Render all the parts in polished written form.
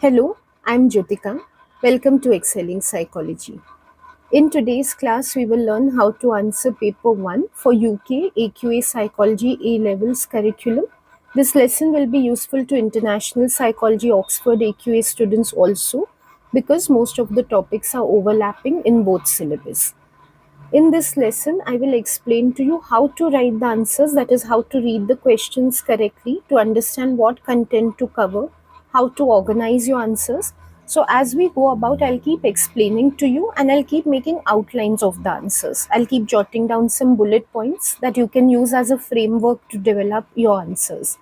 Hello, I'm Jyotika. Welcome to Excelling Psychology. In today's class, we will learn how to answer paper 1 for UK AQA Psychology A levels curriculum. This lesson will be useful to International Psychology Oxford AQA students also because most of the topics are overlapping in both syllabus. In this lesson, I will explain to you how to write the answers, that is, how to read the questions correctly, to understand what content to cover, how to organize your answers. So, as we go about, I'll keep explaining to you and I'll keep making outlines of the answers. I'll keep jotting down some bullet points that you can use as a framework to develop your answers.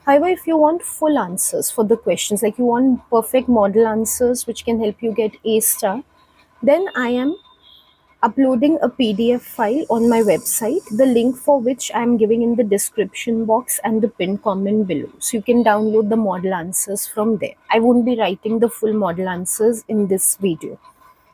However, if you want full answers for the questions, like you want perfect model answers which can help you get A star, then I am uploading a PDF file on my website, the link for which I am giving in the description box and the pinned comment below. So you can download the model answers from there. I won't be writing the full model answers in this video.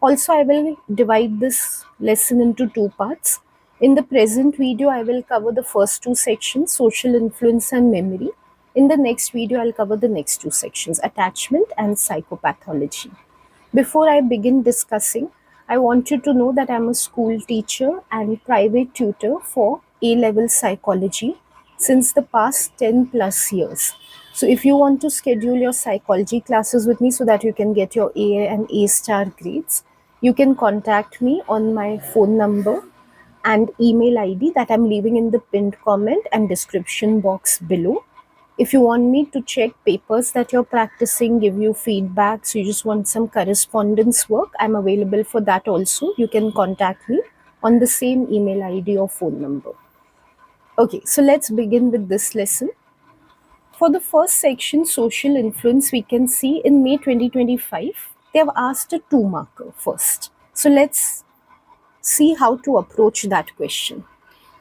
Also, I will divide this lesson into two parts. In the present video, I will cover the first two sections, social influence and memory. In the next video, I'll cover the next two sections, attachment and psychopathology. Before I begin discussing, I want you to know that I'm a school teacher and private tutor for A level psychology since the past 10 plus years. So, if you want to schedule your psychology classes with me so that you can get your A and A star grades, you can contact me on my phone number and email ID that I'm leaving in the pinned comment and description box below. If you want me to check papers that you're practicing, give you feedback, so you just want some correspondence work, I'm available for that also. You can contact me on the same email ID or phone number. Okay, so let's begin with this lesson. For the first section, social influence, we can see in May 2025, they have asked a 2-marker first. So let's see how to approach that question.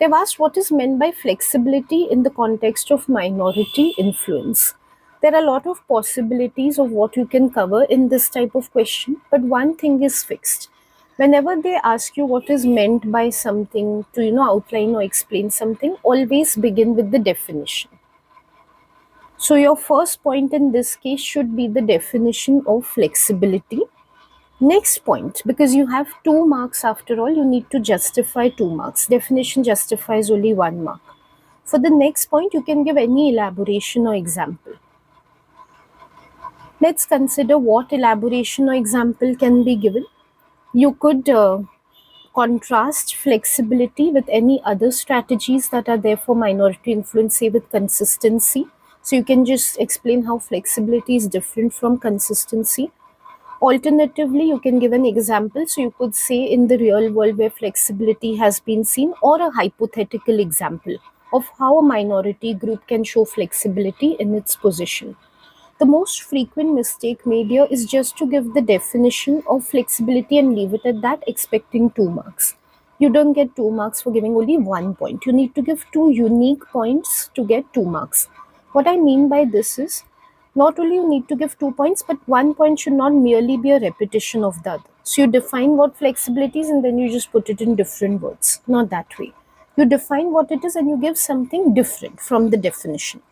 They've asked what is meant by flexibility in the context of minority influence. There are a lot of possibilities of what you can cover in this type of question, but one thing is fixed. Whenever they ask you what is meant by something to outline or explain something, always begin with the definition. So your first point in this case should be the definition of flexibility. Next point, because you have 2 marks after all, you need to justify 2 marks. Definition justifies only 1 mark. For the next point, you can give any elaboration or example. Let's consider what elaboration or example can be given. You could contrast flexibility with any other strategies that are there for minority influence, say with consistency. So you can just explain how flexibility is different from consistency. Alternatively, you can give an example. So you could say in the real world where flexibility has been seen, or a hypothetical example of how a minority group can show flexibility in its position. The most frequent mistake made here is just to give the definition of flexibility and leave it at that, expecting 2 marks. You don't get 2 marks for giving only 1 point. You need to give two unique points to get 2 marks. What I mean by this is, not only you need to give 2 points, but 1 point should not merely be a repetition of the other. So you define what flexibility is and then you just put it in different words. Not that way. You define what it is and you give something different from the definition.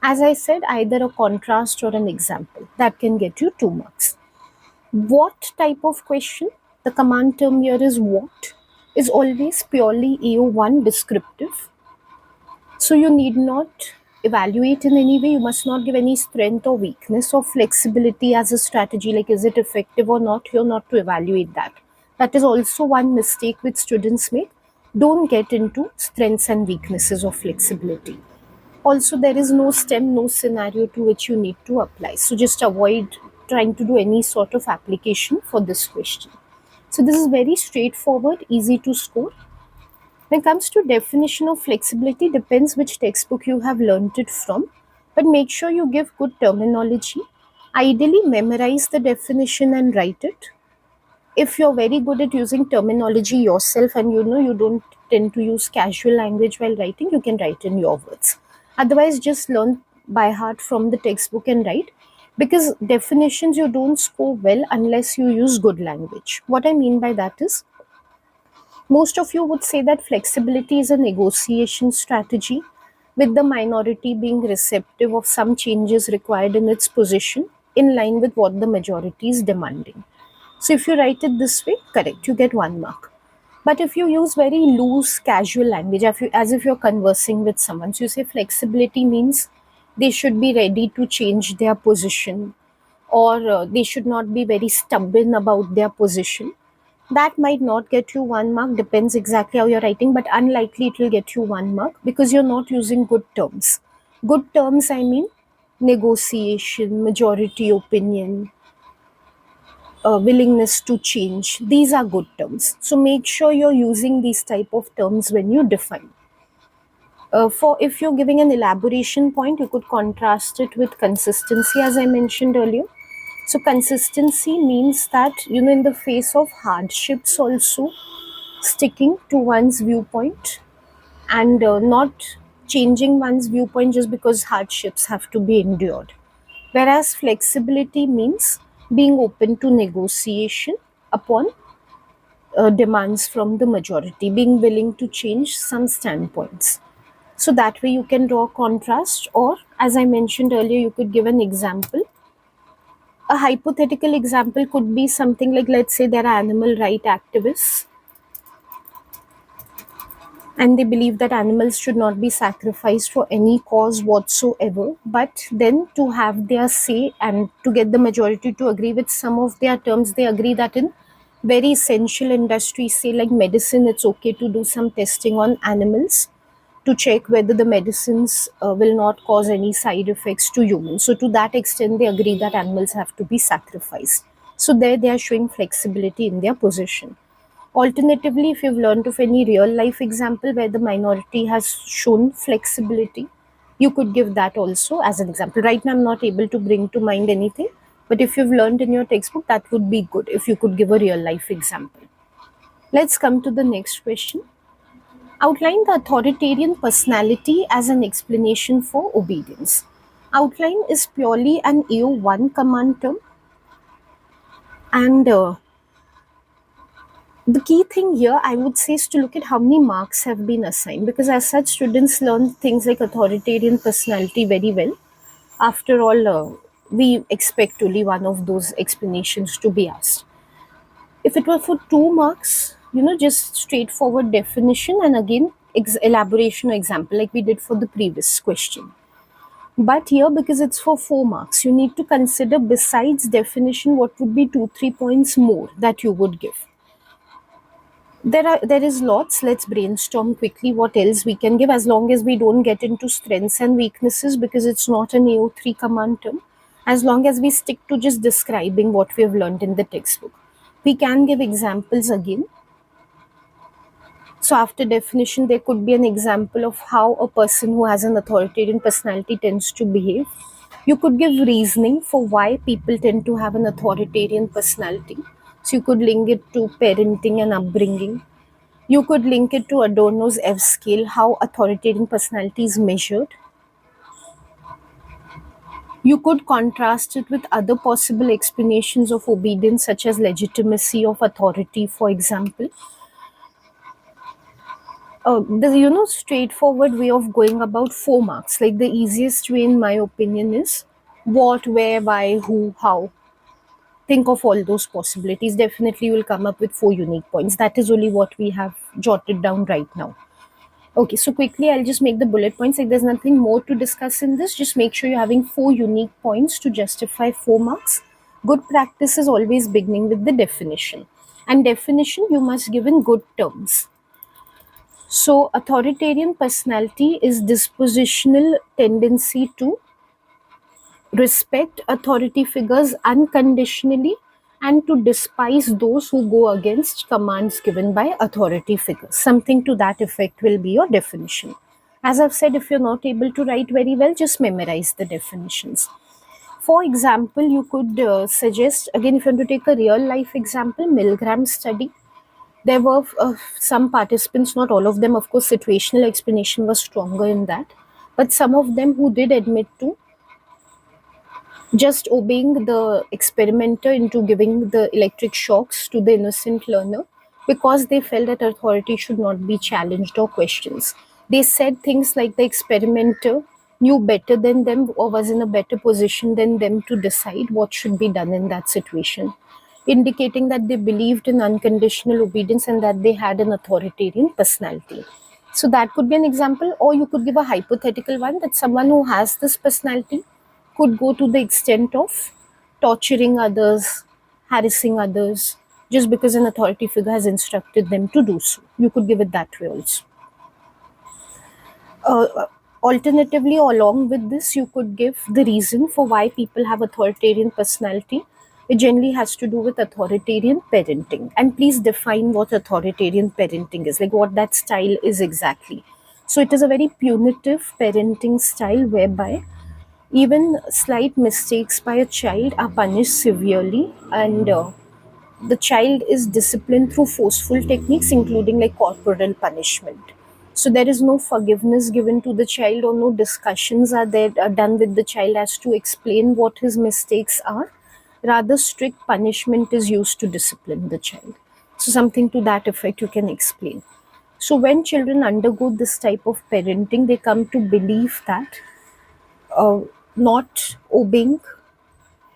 As I said, either a contrast or an example. That can get you 2 marks. What type of question? The command term here is what, is always purely AO1 descriptive. So you need not evaluate in any way. You must not give any strength or weakness or flexibility as a strategy, like is it effective or not. You're not to evaluate that. That is also one mistake which students make. Don't get into strengths and weaknesses of flexibility. Also, there is no stem, no scenario to which you need to apply. So just avoid trying to do any sort of application for this question. So this is very straightforward, easy to score. When it comes to definition of flexibility, depends which textbook you have learnt it from, but make sure you give good terminology. Ideally, memorize the definition and write it. If you're very good at using terminology yourself and you don't tend to use casual language while writing, you can write in your words. Otherwise, just learn by heart from the textbook and write, because definitions you don't score well unless you use good language. What I mean by that is, most of you would say that flexibility is a negotiation strategy, with the minority being receptive of some changes required in its position. in line with what the majority is demanding. So if you write it this way, correct, you get 1 mark. But if you use very loose, casual language, as if you're conversing with someone, so you say flexibility means they should be ready to change their position, or they should not be very stubborn about their position. That might not get you 1 mark, depends exactly how you're writing, but unlikely it will get you 1 mark because you're not using good terms. Good terms, I mean negotiation, majority opinion, willingness to change. These are good terms. So make sure you're using these type of terms when you define. For if you're giving an elaboration point, you could contrast it with consistency, as I mentioned earlier. So consistency means that, in the face of hardships also sticking to one's viewpoint, and not changing one's viewpoint just because hardships have to be endured. Whereas flexibility means being open to negotiation upon demands from the majority, being willing to change some standpoints. So that way you can draw contrast, or as I mentioned earlier, you could give an example. A hypothetical example could be something like, let's say there are animal right activists and they believe that animals should not be sacrificed for any cause whatsoever, but then to have their say and to get the majority to agree with some of their terms, they agree that in very essential industries, say like medicine, it's okay to do some testing on animals to check whether the medicines will not cause any side effects to humans. So to that extent, they agree that animals have to be sacrificed. So there they are showing flexibility in their position. Alternatively, if you've learned of any real life example where the minority has shown flexibility, you could give that also as an example. Right now, I'm not able to bring to mind anything, but if you've learned in your textbook, that would be good if you could give a real life example. Let's come to the next question. Outline the authoritarian personality as an explanation for obedience. Outline is purely an AO1 command term, and the key thing here, I would say, is to look at how many marks have been assigned, because as such, students learn things like authoritarian personality very well. After all, we expect only one of those explanations to be asked. If it were for 2 marks, just straightforward definition and again elaboration or example like we did for the previous question. But here, because it's for 4 marks, you need to consider besides definition what would be 2-3 points more that you would give. There is lots. Let's brainstorm quickly what else we can give, as long as we don't get into strengths and weaknesses, because it's not an AO3 command term. As long as we stick to just describing what we have learned in the textbook, we can give examples again. So after definition, there could be an example of how a person who has an authoritarian personality tends to behave. You could give reasoning for why people tend to have an authoritarian personality. So you could link it to parenting and upbringing. You could link it to Adorno's F scale, how authoritarian personality is measured. You could contrast it with other possible explanations of obedience, such as legitimacy of authority, for example. The straightforward way of going about 4 marks, like the easiest way in my opinion is what, where, why, who, how. Think of all those possibilities. Definitely you will come up with 4 unique points. That is only what we have jotted down right now. Okay, so quickly I'll just make the bullet points. Like there's nothing more to discuss in this. Just make sure you're having 4 unique points to justify 4 marks. Good practice is always beginning with the definition. And definition you must give in good terms. So authoritarian personality is dispositional tendency to respect authority figures unconditionally and to despise those who go against commands given by authority figures. Something to that effect will be your definition. As I've said, if you're not able to write very well, just memorize the definitions. For example, you could suggest, again, if you want to take a real life example, Milgram study. There were some participants, not all of them, of course, situational explanation was stronger in that, but some of them who did admit to just obeying the experimenter into giving the electric shocks to the innocent learner because they felt that authority should not be challenged or questioned. They said things like the experimenter knew better than them or was in a better position than them to decide what should be done in that situation, indicating that they believed in unconditional obedience and that they had an authoritarian personality. So that could be an example, or you could give a hypothetical one that someone who has this personality could go to the extent of torturing others, harassing others, just because an authority figure has instructed them to do so. You could give it that way also. Alternatively, along with this, you could give the reason for why people have authoritarian personality. It generally has to do with authoritarian parenting. And please define what authoritarian parenting is, like what that style is exactly. So it is a very punitive parenting style whereby even slight mistakes by a child are punished severely, and the child is disciplined through forceful techniques, including like corporal punishment. So there is no forgiveness given to the child, or no discussions are there are done with the child as to explain what his mistakes are. Rather, strict punishment is used to discipline the child. So something to that effect you can explain. So when children undergo this type of parenting, they come to believe that uh, not obeying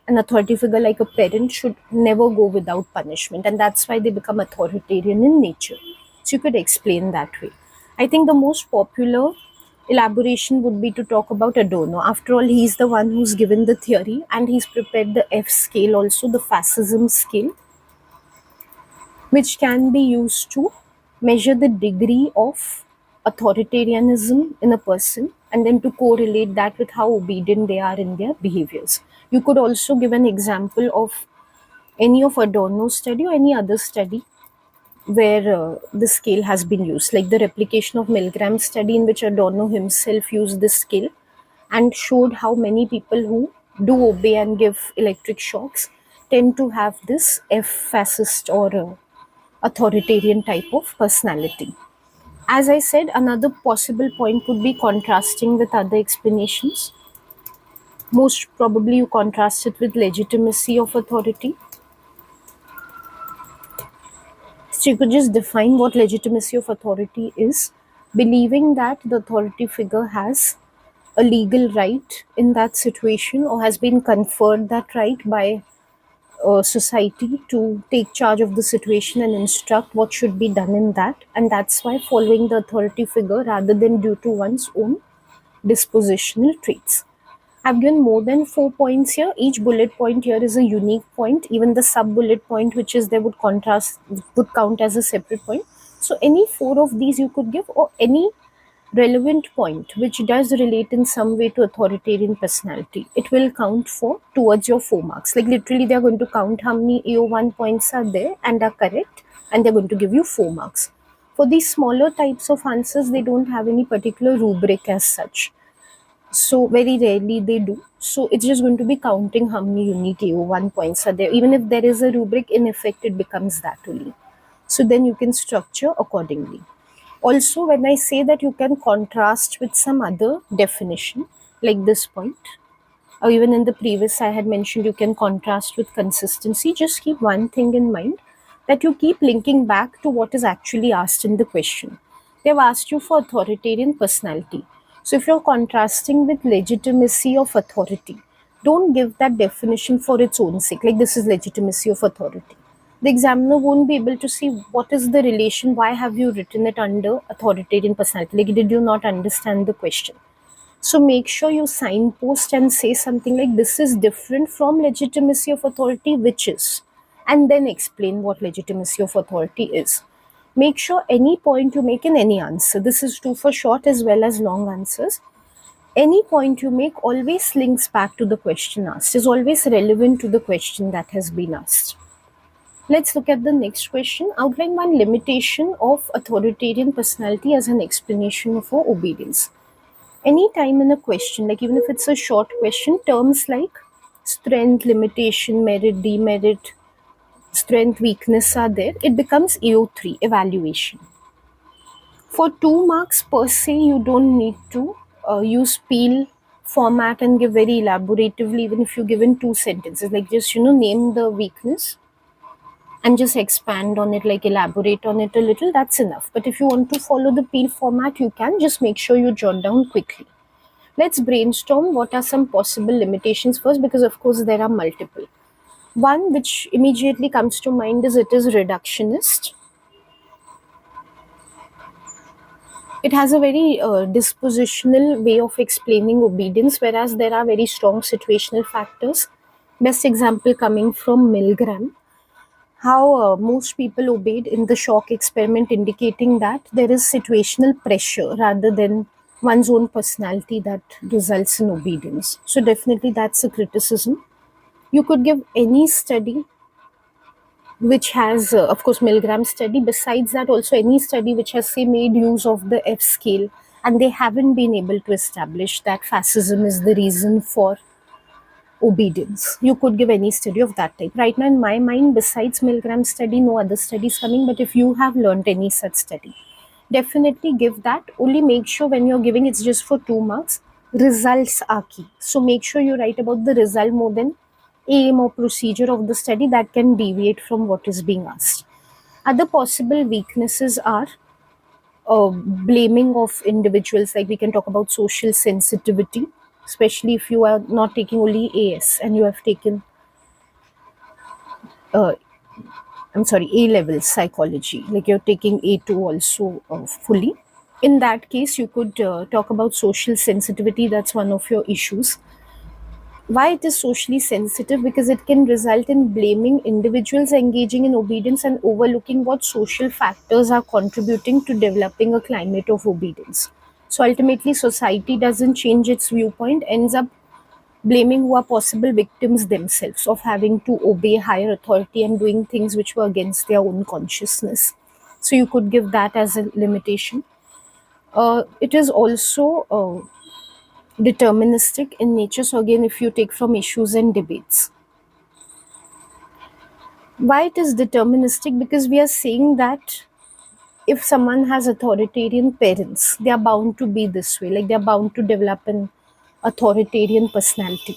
an authority figure like a parent should never go without punishment, and that's why they become authoritarian in nature. So you could explain that way. I think the most popular elaboration would be to talk about Adorno. After all, he's the one who's given the theory, and he's prepared the F scale, also the fascism scale, which can be used to measure the degree of authoritarianism in a person, and then to correlate that with how obedient they are in their behaviors. You could also give an example of any of Adorno's study or any other study where the scale has been used, like the replication of Milgram's study, in which Adorno himself used this scale and showed how many people who do obey and give electric shocks tend to have this F fascist or authoritarian type of personality. As I said, another possible point could be contrasting with other explanations. Most probably, you contrast it with legitimacy of authority. So, you could just define what legitimacy of authority is, believing that the authority figure has a legal right in that situation, or has been conferred that right by society to take charge of the situation and instruct what should be done in that. And that's why following the authority figure rather than due to one's own dispositional traits. I've given more than 4 points here. Each bullet point here is a unique point. Even the sub bullet point, which is there, would count as a separate point. So any four of these you could give, or any relevant point which does relate in some way to authoritarian personality, it will count for towards your 4 marks. Like literally, they're going to count how many AO1 points are there and are correct, and they're going to give you 4 marks. For these smaller types of answers, they don't have any particular rubric as such. So very rarely they do. So it's just going to be counting how many unique AO1 points are there. Even if there is a rubric, in effect, it becomes that only. So then you can structure accordingly. Also, when I say that you can contrast with some other definition, like this point, or even in the previous I had mentioned you can contrast with consistency, just keep one thing in mind, that you keep linking back to what is actually asked in the question. They've asked you for authoritarian personality. So if you're contrasting with legitimacy of authority, don't give that definition for its own sake, like this is legitimacy of authority. The examiner won't be able to see what is the relation, why have you written it under authoritarian personality, like did you not understand the question. So make sure you signpost and say something like this is different from legitimacy of authority, which is, and then explain what legitimacy of authority is. Make sure any point you make in any answer, this is true for short as well as long answers, any point you make always links back to the question asked, is always relevant to the question that has been asked. Let's look at the next question. Outline one limitation of authoritarian personality as an explanation for obedience. Anytime in a question, like even if it's a short question, terms like strength, limitation, merit, demerit, strength, weakness are there, it becomes AO3, evaluation. For 2 marks per se, you don't need to use Peel format and give very elaboratively, even if you give in 2 sentences, like just, name the weakness and just expand on it, like elaborate on it a little, that's enough. But if you want to follow the Peel format, you can just make sure you jot down quickly. Let's brainstorm what are some possible limitations first, because of course there are multiple. One which immediately comes to mind is it is reductionist. It has a very dispositional way of explaining obedience, whereas there are very strong situational factors. Best example coming from Milgram, how most people obeyed in the shock experiment, indicating that there is situational pressure rather than one's own personality that results in obedience. So, definitely, that's a criticism. You could give any study which has, of course, Milgram study. Besides that, also any study which has, say, made use of the F scale, and they haven't been able to establish that fascism is the reason for obedience. You could give any study of that type. Right now, in my mind, besides Milgram study, no other studies coming. But if you have learned any such study, definitely give that. Only make sure when you're giving it's just for 2 marks. Results are key. So make sure you write about the result more than aim or procedure of the study that can deviate from what is being asked. Other possible weaknesses are blaming of individuals, like we can talk about social sensitivity, especially if you are not taking only AS and you have taken uh, I'm sorry, A level psychology, like you're taking A2 also fully. In that case, you could talk about social sensitivity. That's one of your issues. Why it is socially sensitive? Because it can result in blaming individuals engaging in obedience and overlooking what social factors are contributing to developing a climate of obedience. So ultimately, society doesn't change its viewpoint, ends up blaming who are possible victims themselves of having to obey higher authority and doing things which were against their own consciousness. So you could give that as a limitation. It is also deterministic in nature. So again, if you take from issues and debates, why it is deterministic? Because we are saying that if someone has authoritarian parents, they are bound to be this way, like they are bound to develop an authoritarian personality,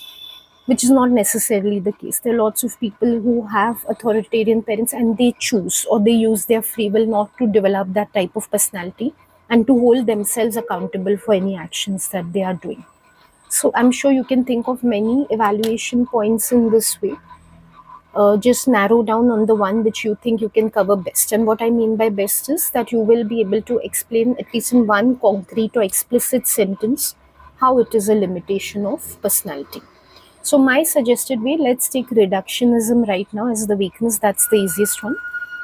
which is not necessarily the case. There are lots of people who have authoritarian parents and they choose or they use their free will not to develop that type of personality and to hold themselves accountable for any actions that they are doing. So I'm sure you can think of many evaluation points in this way. Just narrow down on the one which you think you can cover best. And what I mean by best is that you will be able to explain, at least in one concrete or explicit sentence, how it is a limitation of personality. So, my suggested way, let's take reductionism right now as the weakness, that's the easiest one,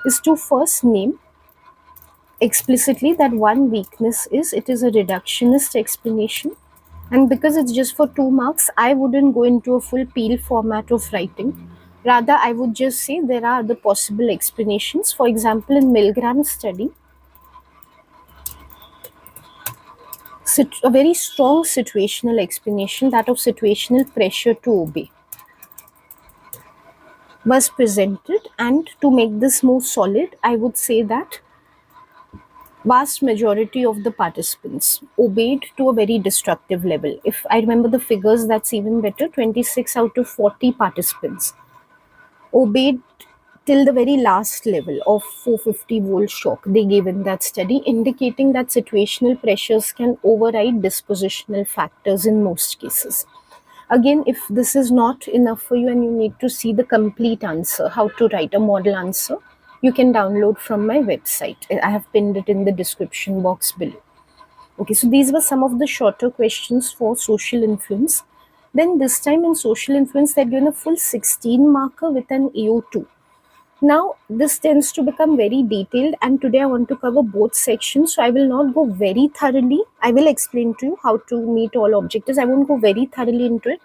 is to first name explicitly that one weakness is it is a reductionist explanation. And because it's just for 2 marks, I wouldn't go into a full peel format of writing. Rather, I would just say there are other possible explanations. For example, in Milgram's study, a very strong situational explanation, that of situational pressure to obey, was presented. And to make this more solid, I would say that vast majority of the participants obeyed to a very destructive level. If I remember the figures, that's even better. 26 out of 40 participants obeyed till the very last level of 450-volt shock they gave in that study, indicating that situational pressures can override dispositional factors in most cases. Again, if this is not enough for you and you need to see the complete answer, how to write a model answer, you can download from my website. I have pinned it in the description box below. Okay, so these were some of the shorter questions for social influence. Then this time in social influence, they're given a full 16 marker with an AO2. Now, this tends to become very detailed, and today I want to cover both sections. So, I will not go very thoroughly. I will explain to you how to meet all objectives. I won't go very thoroughly into it.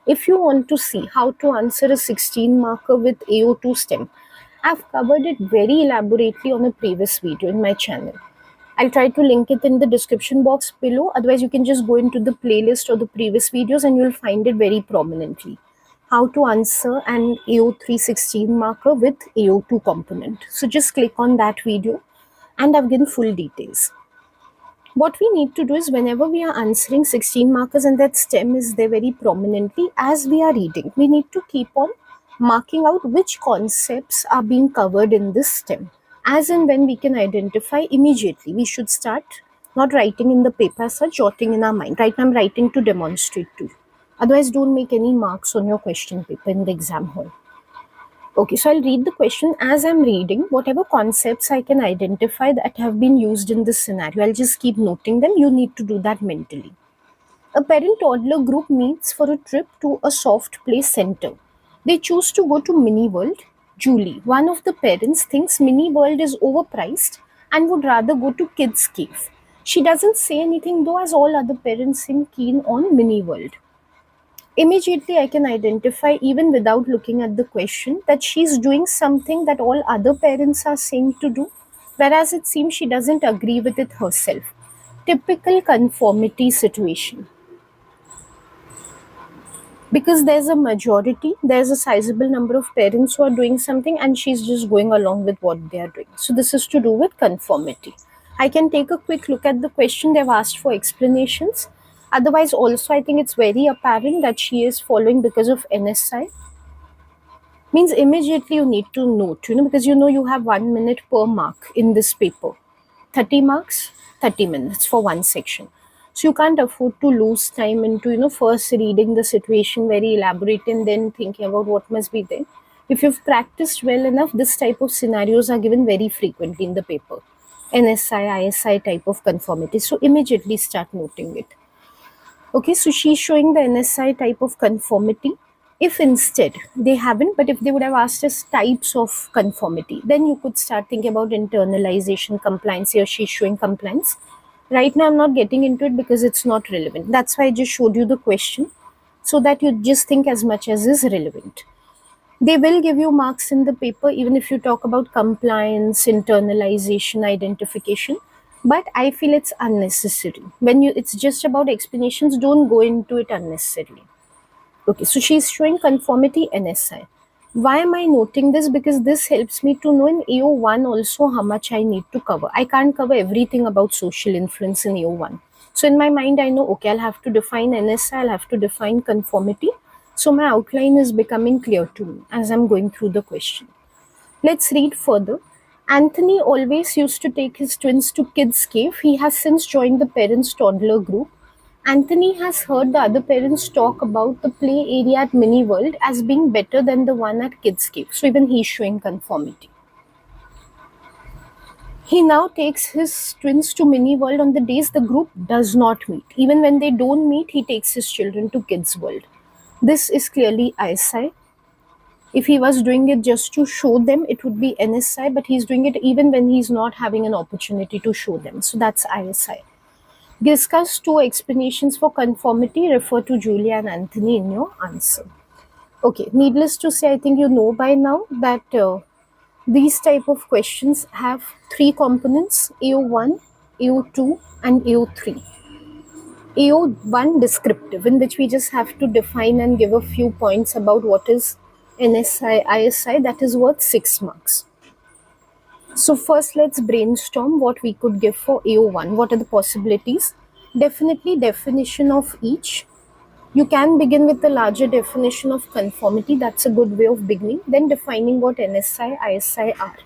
If you want to see how to answer a 16 marker with AO2 STEM, I've covered it very elaborately on a previous video in my channel. I'll try to link it in the description box below. Otherwise, you can just go into the playlist or the previous videos and you'll find it very prominently. How to answer an AO316 marker with AO2 component. So just click on that video and I've given full details. What we need to do is whenever we are answering 16 markers and that STEM is there very prominently, as we are reading, we need to keep on marking out which concepts are being covered in this STEM. As and when we can identify immediately, we should start Not writing in the paper as such, jotting in our mind. Right now I'm writing to demonstrate to you. Otherwise, don't make any marks on your question paper in the exam hall. Okay, so I'll read the question. As I'm reading, whatever concepts I can identify that have been used in this scenario, I'll just keep noting them. You need to do that mentally. A parent toddler group meets for a trip to a soft play center. They choose to go to Mini World. Julie, one of the parents, thinks Mini World is overpriced and would rather go to Kids Cave. She doesn't say anything though, as all other parents seem keen on Mini World. Immediately, I can identify, even without looking at the question, that she's doing something that all other parents are saying to do, whereas it seems she doesn't agree with it herself. Typical conformity situation. Because there's a majority, there's a sizable number of parents who are doing something, and she's just going along with what they are doing. So, this is to do with conformity. I can take a quick look at the question. They've asked for explanations. Otherwise, also, I think it's very apparent that she is following because of NSI. Means immediately you need to note, because you have 1 minute per mark in this paper. 30 marks, 30 minutes for one section. So you can't afford to lose time into, first reading the situation very elaborate and then thinking about what must be there. If you've practiced well enough, this type of scenarios are given very frequently in the paper. NSI, ISI type of conformity. So immediately start noting it. Okay, so she's showing the NSI type of conformity. If instead they haven't, but if they would have asked us types of conformity, then you could start thinking about internalization, compliance. Here she's showing compliance. Right now, I'm not getting into it because it's not relevant. That's why I just showed you the question so that you just think as much as is relevant. They will give you marks in the paper even if you talk about compliance, internalization, identification. But I feel it's unnecessary. It's just about explanations, don't go into it unnecessarily. Okay, so she's showing conformity NSI. Why am I noting this? Because this helps me to know in AO1 also how much I need to cover. I can't cover everything about social influence in AO1. So in my mind, I know, okay, I'll have to define NSI, I'll have to define conformity. So my outline is becoming clear to me as I'm going through the question. Let's read further. Anthony always used to take his twins to Kids Cave. He has since joined the parents' toddler group. Anthony has heard the other parents talk about the play area at Mini World as being better than the one at Kids Cave. So even he's showing conformity. He now takes his twins to Mini World on the days the group does not meet. Even when they don't meet, he takes his children to Kids World. This is clearly ISI. If he was doing it just to show them, it would be NSI, but he's doing it even when he's not having an opportunity to show them. So that's ISI. Discuss two explanations for conformity. Refer to Julia and Anthony in your answer. Okay, needless to say, I think you know by now that these type of questions have three components: AO1, AO2, and AO3. AO1 descriptive, in which we just have to define and give a few points about what is NSI, ISI, that is worth 6 marks. So first let's brainstorm what we could give for AO1. What are the possibilities? Definitely definition of each. You can begin with the larger definition of conformity. That's a good way of beginning. Then defining what NSI, ISI are.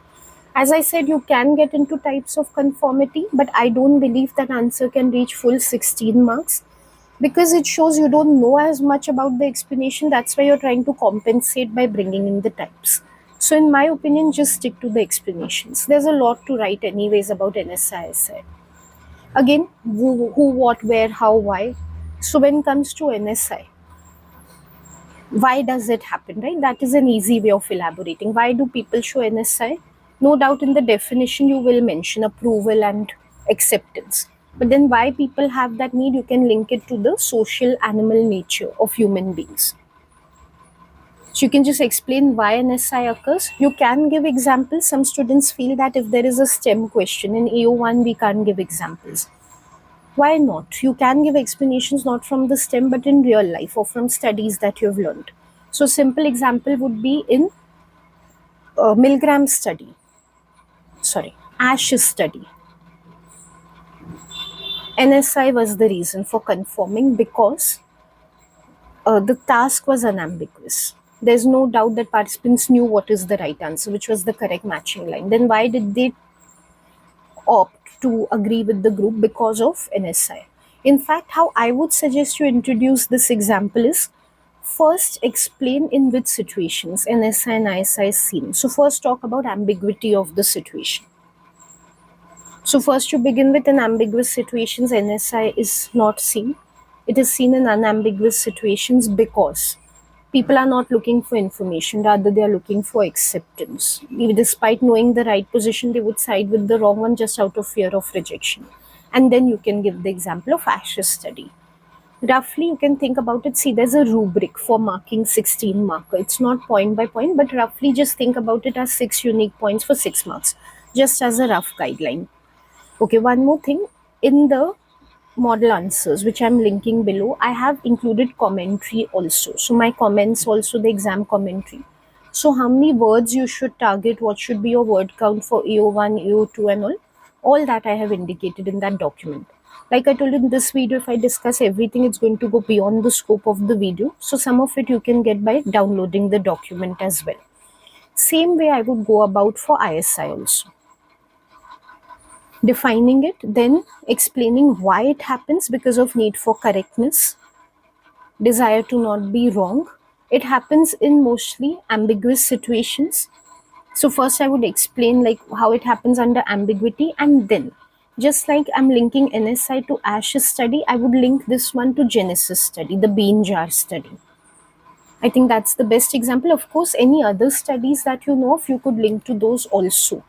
As I said, you can get into types of conformity, but I don't believe that answer can reach full 16 marks because it shows you don't know as much about the explanation. That's why you're trying to compensate by bringing in the types. So in my opinion, just stick to the explanations. There's a lot to write anyways about NSI, ISI. Again, who, what, where, how, why. So when it comes to NSI, why does it happen, right? That is an easy way of elaborating. Why do people show NSI? No doubt in the definition you will mention approval and acceptance. But then why people have that need, you can link it to the social animal nature of human beings. So you can just explain why NSI occurs. You can give examples. Some students feel that if there is a STEM question in AO1, we can't give examples. Why not? You can give explanations not from the STEM but in real life or from studies that you have learned. So simple example would be in Milgram's study. Ash's study. NSI was the reason for conforming because the task was unambiguous. There's no doubt that participants knew what is the right answer, which was the correct matching line. Then why did they opt to agree with the group because of NSI. In fact, how I would suggest you introduce this example is first explain in which situations NSI and ISI is seen. So first talk about ambiguity of the situation. So first you begin with in ambiguous situations NSI is not seen. It is seen in unambiguous situations because people are not looking for information, rather they are looking for acceptance. Despite knowing the right position, they would side with the wrong one just out of fear of rejection. And then you can give the example of Ash's study. Roughly you can think about it. See, there's a rubric for marking 16 marker. It's not point by point, but roughly just think about it as 6 unique points for 6 marks, just as a rough guideline. Okay, one more thing. In the model answers, which I'm linking below, I have included commentary also. So my comments also the exam commentary. So how many words you should target, what should be your word count for AO1, AO2 and all that I have indicated in that document. Like I told you in this video, if I discuss everything, it's going to go beyond the scope of the video. So some of it you can get by downloading the document as well. Same way I would go about for ISI also. Defining it, then explaining why it happens because of need for correctness, desire to not be wrong. It happens in mostly ambiguous situations. So first I would explain like how it happens under ambiguity, and then just like I'm linking NSI to Ash's study, I would link this one to Genesis study, the bean jar study. I think that's the best example. Of course, any other studies that you know of, you could link to those also.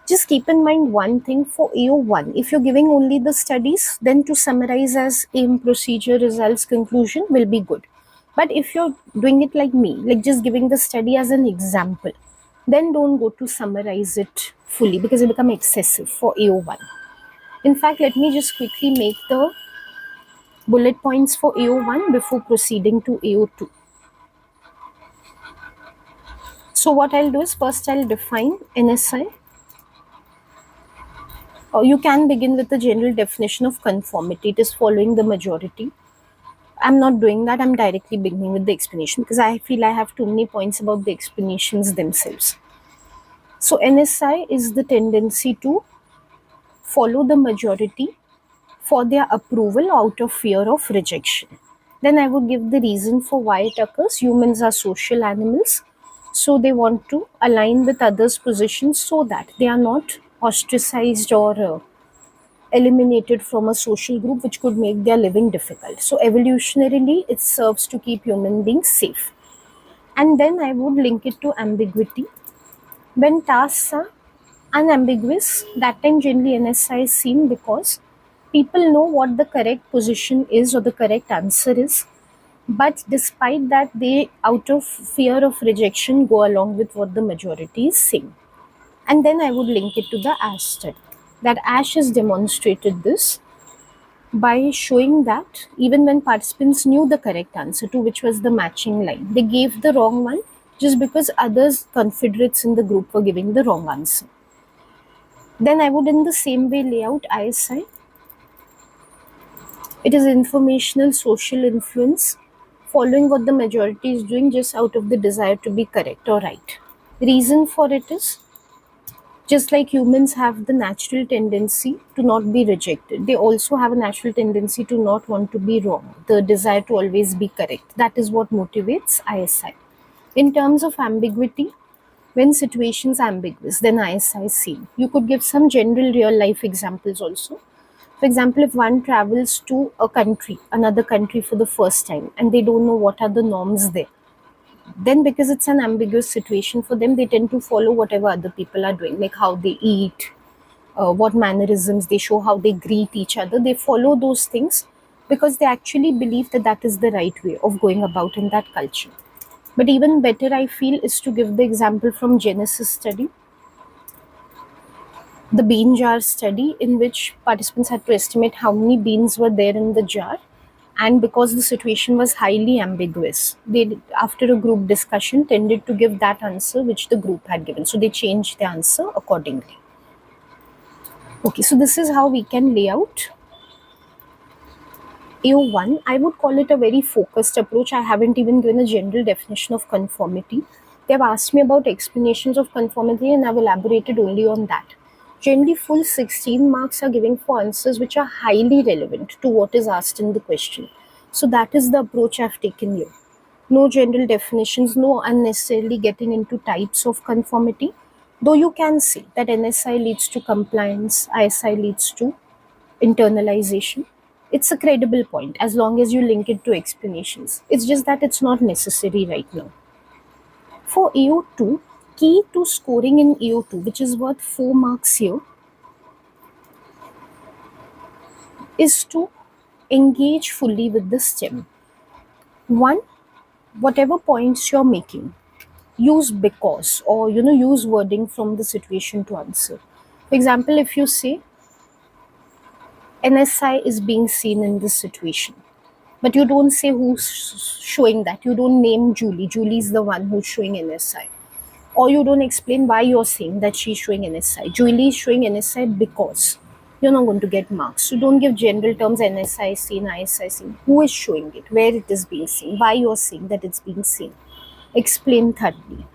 Just keep in mind one thing for AO1. If you're giving only the studies, then to summarize as aim, procedure, results, conclusion will be good. But if you're doing it like me, like just giving the study as an example, then don't go to summarize it fully because it becomes excessive for AO1. In fact, let me just quickly make the bullet points for AO1 before proceeding to AO2. So what I'll do is first I'll define NSI. You can begin with the general definition of conformity. It is following the majority. I'm not doing that. I'm directly beginning with the explanation because I feel I have too many points about the explanations themselves. So NSI is the tendency to follow the majority for their approval out of fear of rejection. Then I would give the reason for why it occurs. Humans are social animals, so they want to align with others' positions so that they are not ostracized or eliminated from a social group, which could make their living difficult. So evolutionarily, it serves to keep human beings safe. And then I would link it to ambiguity. When tasks are unambiguous, that time generally NSI is seen because people know what the correct position is or the correct answer is. But despite that, they, out of fear of rejection, go along with what the majority is saying. And then I would link it to the Ash study. That Ash has demonstrated this by showing that even when participants knew the correct answer to which was the matching line, they gave the wrong one just because others confederates in the group were giving the wrong answer. Then I would in the same way lay out ISI. It is informational social influence, following what the majority is doing just out of the desire to be correct or right. Reason for it is just like humans have the natural tendency to not be rejected, they also have a natural tendency to not want to be wrong, the desire to always be correct. That is what motivates ISI. In terms of ambiguity, when situations are ambiguous, then ISI is seen. You could give some general real life examples also. For example, if one travels to another country for the first time, and they don't know what are the norms there, then because it's an ambiguous situation for them, they tend to follow whatever other people are doing, like how they eat, what mannerisms they show, how they greet each other. They follow those things because they actually believe that that is the right way of going about in that culture. But even better, I feel, is to give the example from Genesis study, the bean jar study, in which participants had to estimate how many beans were there in the jar. And because the situation was highly ambiguous, they, after a group discussion, tended to give that answer which the group had given. So they changed the answer accordingly. Okay, so this is how we can lay out AO1. I would call it a very focused approach. I haven't even given a general definition of conformity. They've asked me about explanations of conformity and I've elaborated only on that. Generally, full 16 marks are given for answers which are highly relevant to what is asked in the question. So that is the approach I've taken here. No general definitions, no unnecessarily getting into types of conformity. Though you can say that NSI leads to compliance, ISI leads to internalization. It's a credible point as long as you link it to explanations. It's just that it's not necessary right now. For AO2, key to scoring in AO2, which is worth 4 marks here, is to engage fully with the STEM. One, whatever points you're making, use because or use wording from the situation to answer. For example, if you say NSI is being seen in this situation, but you don't say who's showing that, you don't name Julie is the one who's showing NSI, or you don't explain why you're saying that she's showing NSI. Julie is showing NSI because, you're not going to get marks. So don't give general terms NSI seen, ISI seen. Who is showing it, where it is being seen, why you're saying that it's being seen. Explain thoroughly.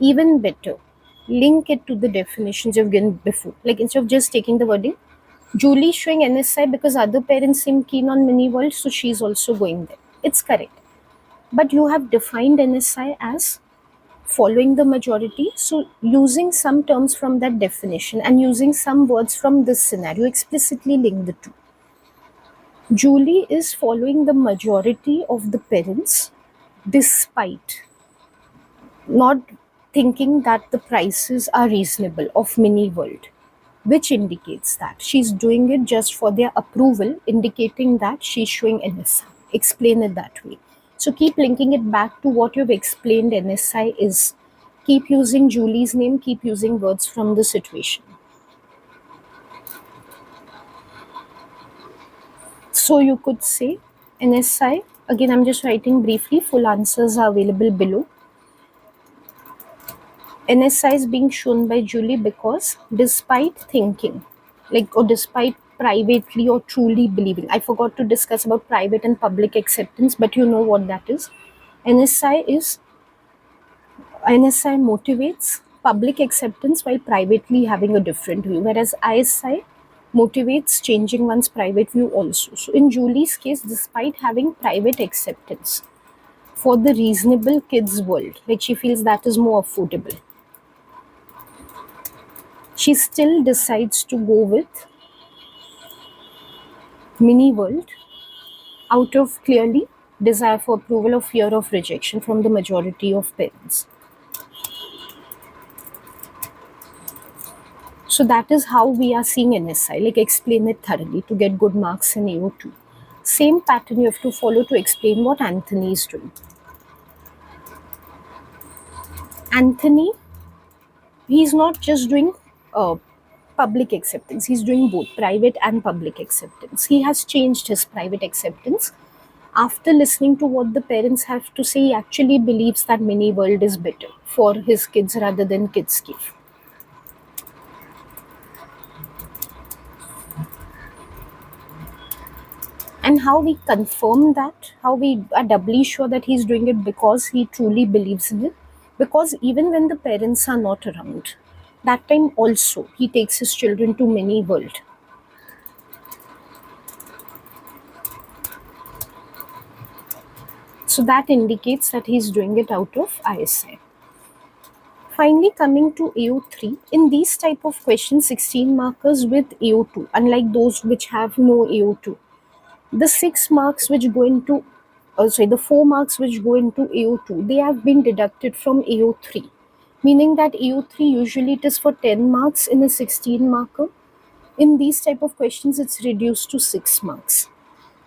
Even better, link it to the definitions you've given before. Like instead of just taking the wording, Julie showing NSI because other parents seem keen on mini world, so she's also going there. It's correct. But you have defined NSI as following the majority. So using some terms from that definition and using some words from this scenario, explicitly link the two. Julie is following the majority of the parents despite not thinking that the prices are reasonable of mini world, which indicates that she's doing it just for their approval, indicating that she's showing NSI. Explain it that way. So keep linking it back to what you've explained NSI is. Keep using Julie's name, keep using words from the situation. So you could say NSI, again I'm just writing briefly, full answers are available below. NSI is being shown by Julie because despite thinking, or despite privately or truly believing, I forgot to discuss about private and public acceptance, but you know what that is. NSI motivates public acceptance while privately having a different view, whereas ISI motivates changing one's private view also. So in Julie's case, despite having private acceptance for the reasonable kids world, she feels that is more affordable, she still decides to go with mini world out of clearly desire for approval or fear of rejection from the majority of parents. So that is how we are seeing NSI, explain it thoroughly to get good marks in AO2. Same pattern you have to follow to explain what Anthony is doing. Anthony, he's not just doing public acceptance, he's doing both private and public acceptance. He has changed his private acceptance. After listening to what the parents have to say, he actually believes that mini world is better for his kids rather than Kidscape. And how we confirm that, how we are doubly sure that he's doing it because he truly believes in it. Because even when the parents are not around, that time also he takes his children to mini world. So that indicates that he's doing it out of ISI. Finally, coming to AO3, in these type of questions, 16 markers with AO2, unlike those which have no AO2, the 6 marks which go into, the 4 marks which go into AO2, they have been deducted from AO3, meaning that AO3 usually it is for 10 marks in a 16 marker. In these type of questions, it's reduced to 6 marks.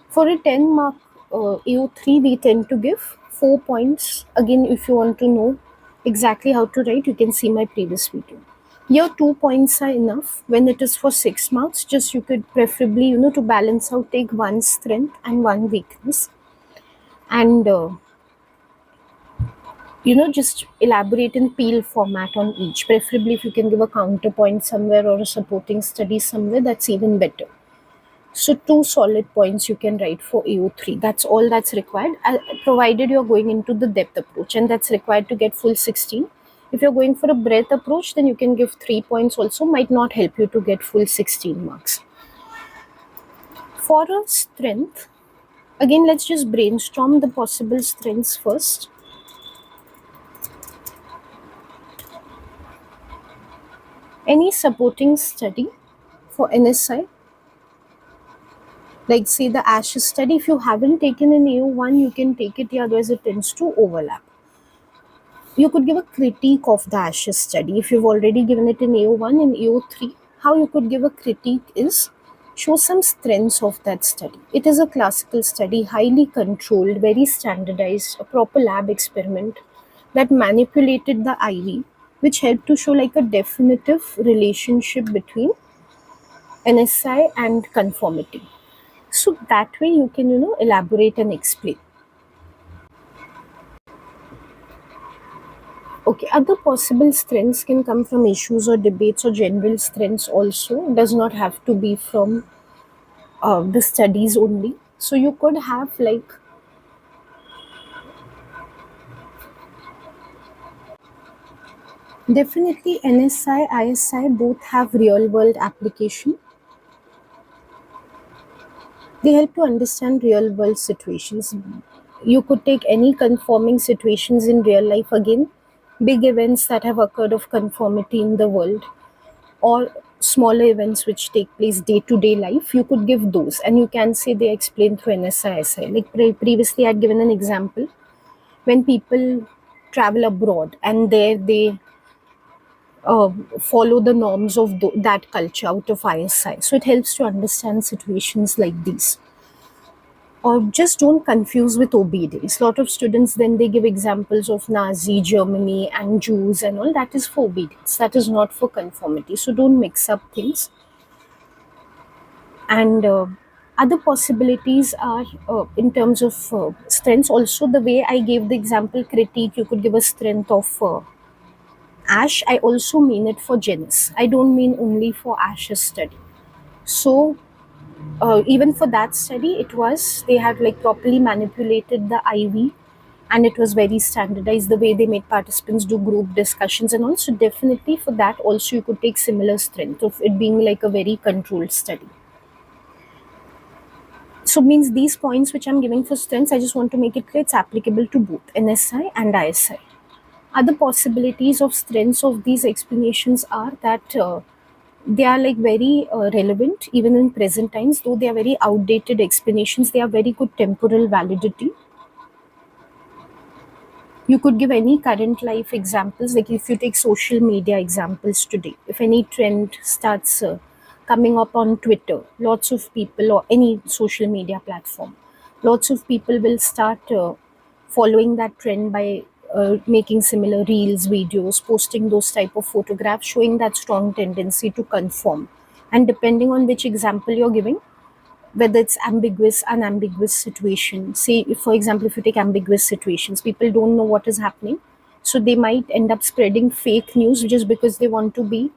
For a 10 mark AO3, we tend to give 4 points. Again, if you want to know exactly how to write, you can see my previous video. Here 2 points are enough. When it is for 6 marks, just you could preferably, to balance out, take one strength and one weakness. And, just elaborate in peel format on each. Preferably if you can give a counterpoint somewhere or a supporting study somewhere, that's even better. So 2 solid points you can write for AO3. That's all that's required, provided you're going into the depth approach, and that's required to get full 16. If you're going for a breadth approach, then you can give 3 points also, might not help you to get full 16 marks. For a strength, again, let's just brainstorm the possible strengths first. Any supporting study for NSI, like say the ASHES study, if you haven't taken in AO1, you can take it here, otherwise it tends to overlap. You could give a critique of the ASHES study. If you've already given it in AO1 and AO3, how you could give a critique is show some strengths of that study. It is a classical study, highly controlled, very standardized, a proper lab experiment that manipulated the IV, which helped to show like a definitive relationship between NSI and conformity. So that way you can, elaborate and explain. Okay, other possible strengths can come from issues or debates or general strengths also. Does not have to be from the studies only. So you could have like definitely NSI, ISI both have real world application. They help to understand real world situations. You could take any conforming situations in real life again, big events that have occurred of conformity in the world, or smaller events which take place day to day life. You could give those, and you can say they explain through NSI. Like previously, I'd given an example when people travel abroad and there they follow the norms of that culture out of ISI. So it helps to understand situations like these. Or just don't confuse with obedience. A lot of students then they give examples of Nazi Germany and Jews and all. That is for obedience. That is not for conformity. So don't mix up things. And other possibilities are in terms of strengths. Also, the way I gave the example critique, you could give a strength of Ash. I also mean it for Genis. I don't mean only for Ash's study. So even for that study, it was they had like properly manipulated the IV, and it was very standardized the way they made participants do group discussions and also definitely for that also you could take similar strength of it being like a very controlled study. So means these points which I'm giving for strengths, I just want to make it clear it's applicable to both NSI and ISI. Other possibilities of strengths of these explanations are that they are like very relevant even in present times, though they are very outdated explanations. They are very good temporal validity. You could give any current life examples, like if you take social media examples today, if any trend starts coming up on Twitter, lots of people, or any social media platform, lots of people will start following that trend by making similar reels, videos, posting those type of photographs, showing that strong tendency to conform. And depending on which example you're giving, whether it's ambiguous, unambiguous situation. Say, if, for example, if you take ambiguous situations, people don't know what is happening. So they might end up spreading fake news just because they want to be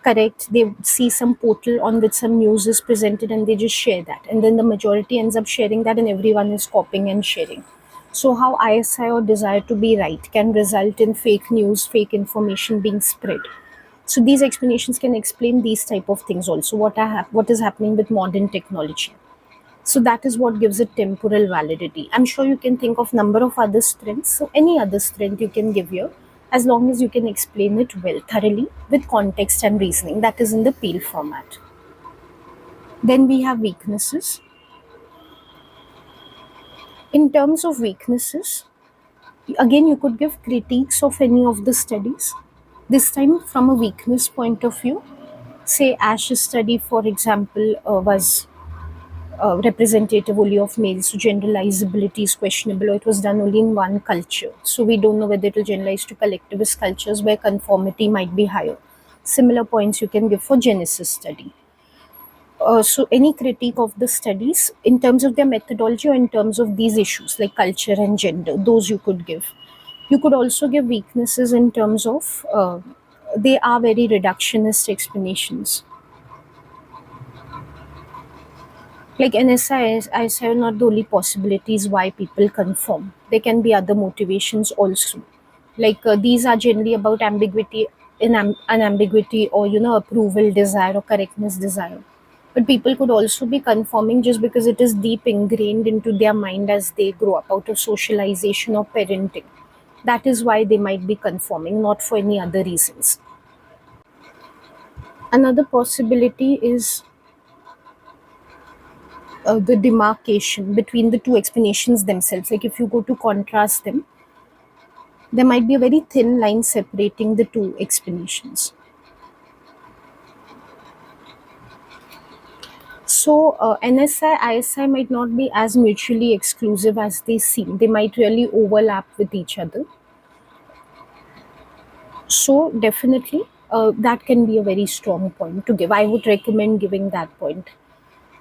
correct. They see some portal on which some news is presented and they just share that. And then the majority ends up sharing that and everyone is copying and sharing. So how ISI or desire to be right can result in fake news, fake information being spread. So these explanations can explain these type of things also. What is happening with modern technology. So that is what gives it temporal validity. I'm sure you can think of number of other strengths. So any other strength you can give here, as long as you can explain it well, thoroughly, with context and reasoning. That is in the Peel format. Then we have weaknesses. In terms of weaknesses, again you could give critiques of any of the studies. This time from a weakness point of view. Say Ash's study, for example, was representative only of males, so generalizability is questionable, or it was done only in one culture. So we don't know whether it will generalize to collectivist cultures where conformity might be higher. Similar points you can give for Genesis study. So any critique of the studies in terms of their methodology or in terms of these issues like culture and gender, those you could give. You could also give weaknesses in terms of they are very reductionist explanations. Like NSIS, I say not the only possibilities why people conform. There can be other motivations also. Like these are generally about ambiguity, unambiguity, or approval desire or correctness desire. But people could also be conforming just because it is deep ingrained into their mind as they grow up out of socialization or parenting. That is why they might be conforming, not for any other reasons. Another possibility is the demarcation between the two explanations themselves. Like if you go to contrast them, there might be a very thin line separating the two explanations. So NSI, ISI might not be as mutually exclusive as they seem. They might really overlap with each other. So definitely, that can be a very strong point to give. I would recommend giving that point,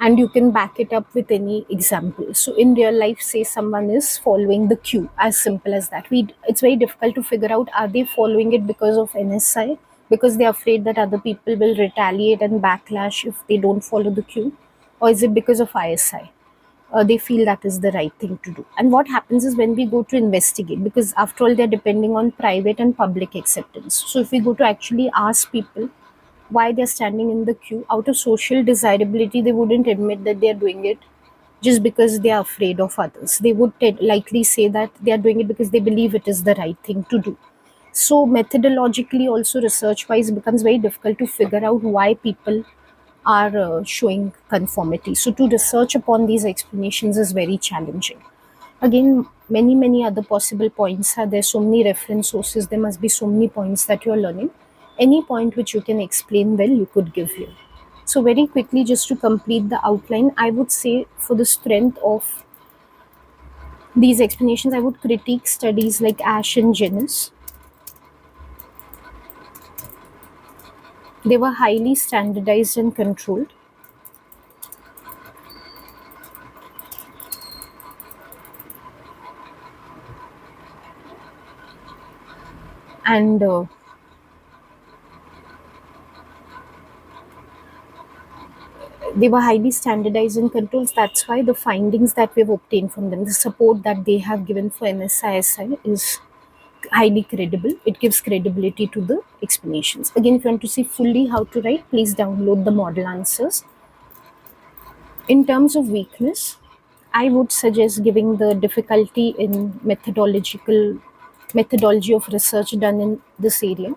and you can back it up with any example. So in real life, say someone is following the queue, as simple as that. It's very difficult to figure out, are they following it because of NSI, because they're afraid that other people will retaliate and backlash if they don't follow the queue, or is it because of ISI? They feel that is the right thing to do. And what happens is when we go to investigate, because after all they're depending on private and public acceptance. So if we go to actually ask people why they're standing in the queue, out of social desirability, they wouldn't admit that they're doing it just because they are afraid of others. They would likely say that they are doing it because they believe it is the right thing to do. So methodologically, also research wise, becomes very difficult to figure out why people are showing conformity. So to research upon these explanations is very challenging. Again, many other possible points are there. So many reference sources. There must be so many points that you are learning. Any point which you can explain well, you could give here. So very quickly, just to complete the outline, I would say for the strength of these explanations, I would critique studies like Ash and Jennis. They were highly standardized and controlled. And they were highly standardized and controlled. That's why the findings that we've obtained from them, the support that they have given for NSISI is highly credible. It gives credibility to the explanations. Again, if you want to see fully how to write, please download the model answers. In terms of weakness, I would suggest giving the difficulty in methodology of research done in this area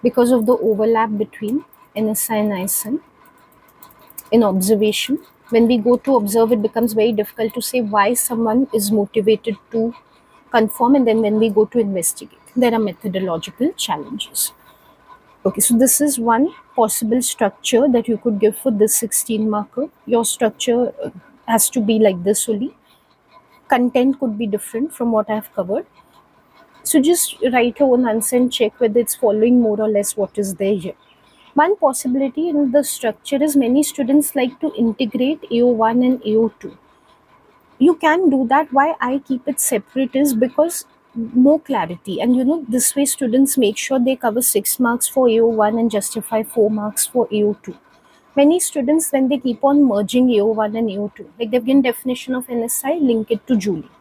because of the overlap between NSI and ISI in observation. When we go to observe, it becomes very difficult to say why someone is motivated to conform, and then when we go to investigate, there are methodological challenges. Okay, so this is one possible structure that you could give for this 16 marker. Your structure has to be like this only. Content could be different from what I have covered. So just write your own answer and check whether it's following more or less what is there here. One possibility in the structure is many students like to integrate AO1 and AO2. You can do that. Why I keep it separate is because more clarity, and this way students make sure they cover 6 marks for AO1 and justify 4 marks for AO2. Many students, when they keep on merging AO1 and AO2, like they've given definition of NSI, link it to Julie.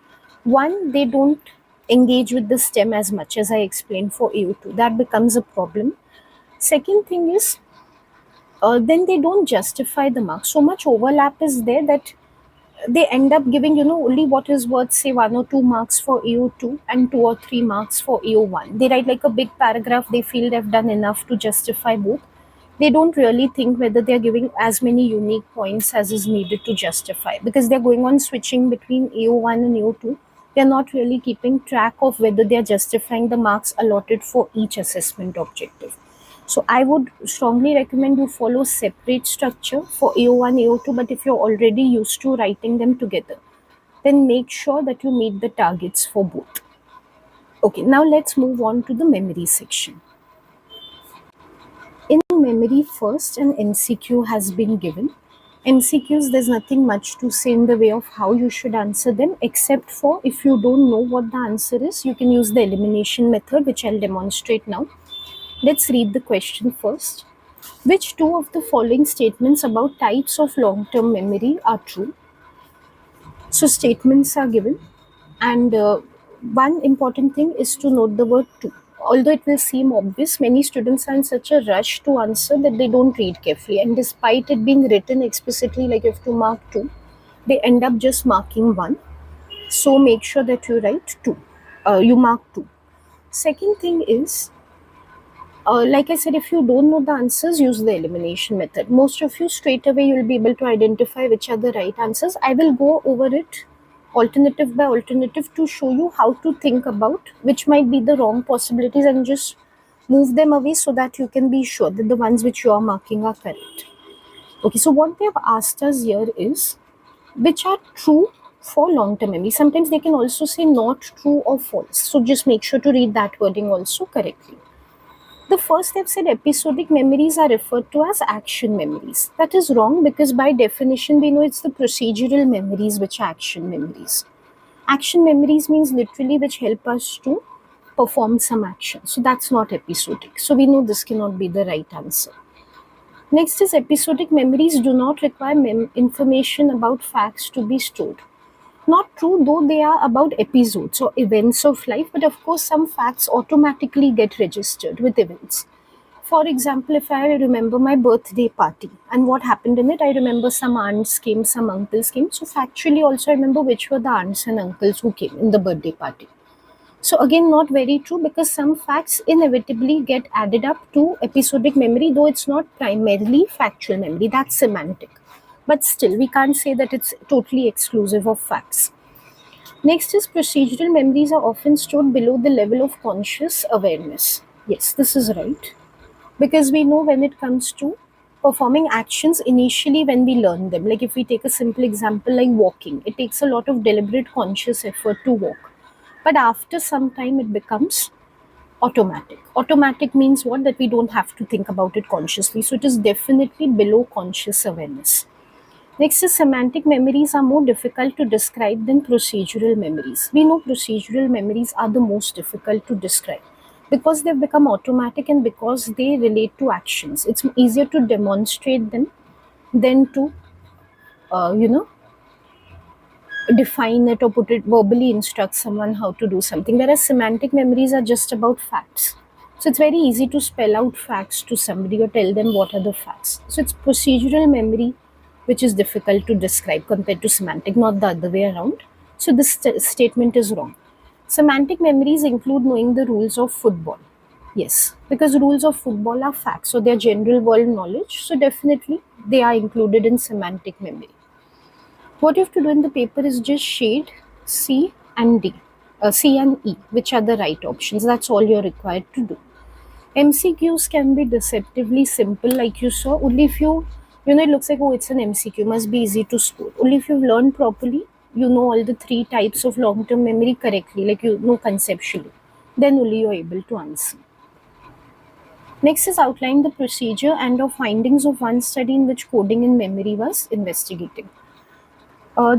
One, they don't engage with the STEM as much as I explained for AO2. That becomes a problem. Second thing is, then they don't justify the marks. So much overlap is there that they end up giving only what is worth, say, 1 or 2 marks for AO2 and 2 or 3 marks for AO1. They write like a big paragraph. They feel they've done enough to justify both. They don't really think whether they're giving as many unique points as is needed to justify, because they're going on switching between AO1 and AO2. They're not really keeping track of whether they're justifying the marks allotted for each assessment objective. So I would strongly recommend you follow separate structure for AO1, AO2, but if you're already used to writing them together, then make sure that you meet the targets for both. Okay, now let's move on to the memory section. In memory, first an MCQ has been given. MCQs, there's nothing much to say in the way of how you should answer them, except for if you don't know what the answer is, you can use the elimination method, which I'll demonstrate now. Let's read the question first. Which two of the following statements about types of long-term memory are true? So statements are given, and one important thing is to note the word to. Although it will seem obvious, many students are in such a rush to answer that they don't read carefully. And despite it being written explicitly, like you have to mark two, they end up just marking one. So make sure that you write two. You mark two. Second thing is, like I said, if you don't know the answers, use the elimination method. Most of you straight away you'll be able to identify which are the right answers. I will go over it alternative by alternative to show you how to think about which might be the wrong possibilities and just move them away so that you can be sure that the ones which you are marking are correct. Okay, so what they have asked us here is which are true for long term memory. Sometimes they can also say not true or false. So just make sure to read that wording also correctly. The first they've said episodic memories are referred to as action memories. That is wrong because by definition we know it's the procedural memories which are action memories. Action memories means literally which help us to perform some action. So that's not episodic. So we know this cannot be the right answer. Next is episodic memories do not require information about facts to be stored. Not true, though they are about episodes or events of life, but of course, some facts automatically get registered with events. For example, if I remember my birthday party and what happened in it, I remember some aunts came, some uncles came. So, factually, also, I remember which were the aunts and uncles who came in the birthday party. So, again, not very true because some facts inevitably get added up to episodic memory, though it's not primarily factual memory, that's semantic. But still, we can't say that it's totally exclusive of facts. Next is procedural memories are often stored below the level of conscious awareness. Yes, this is right. Because we know when it comes to performing actions initially when we learn them, like if we take a simple example like walking, it takes a lot of deliberate conscious effort to walk. But after some time, it becomes automatic. Automatic means what? That we don't have to think about it consciously. So it is definitely below conscious awareness. Next is semantic memories are more difficult to describe than procedural memories. We know procedural memories are the most difficult to describe because they've become automatic and because they relate to actions. It's easier to demonstrate them than to, uh, you know, define it or put it verbally instruct someone how to do something. Whereas semantic memories are just about facts. So it's very easy to spell out facts to somebody or tell them what are the facts. So it's procedural memory which is difficult to describe compared to semantic, not the other way around. So this statement is wrong. Semantic memories include knowing the rules of football. Yes, because rules of football are facts, so they're general world knowledge. So definitely they are included in semantic memory. What you have to do in the paper is just shade C and D, C and E, which are the right options. That's all you're required to do. MCQs can be deceptively simple, like you saw. Only if it looks like, oh, it's an MCQ, must be easy to score. Only if you've learned properly, you know all the three types of long term memory correctly, like you know conceptually, then only you're able to answer. Next is outline the procedure and of findings of one study in which coding in memory was investigated.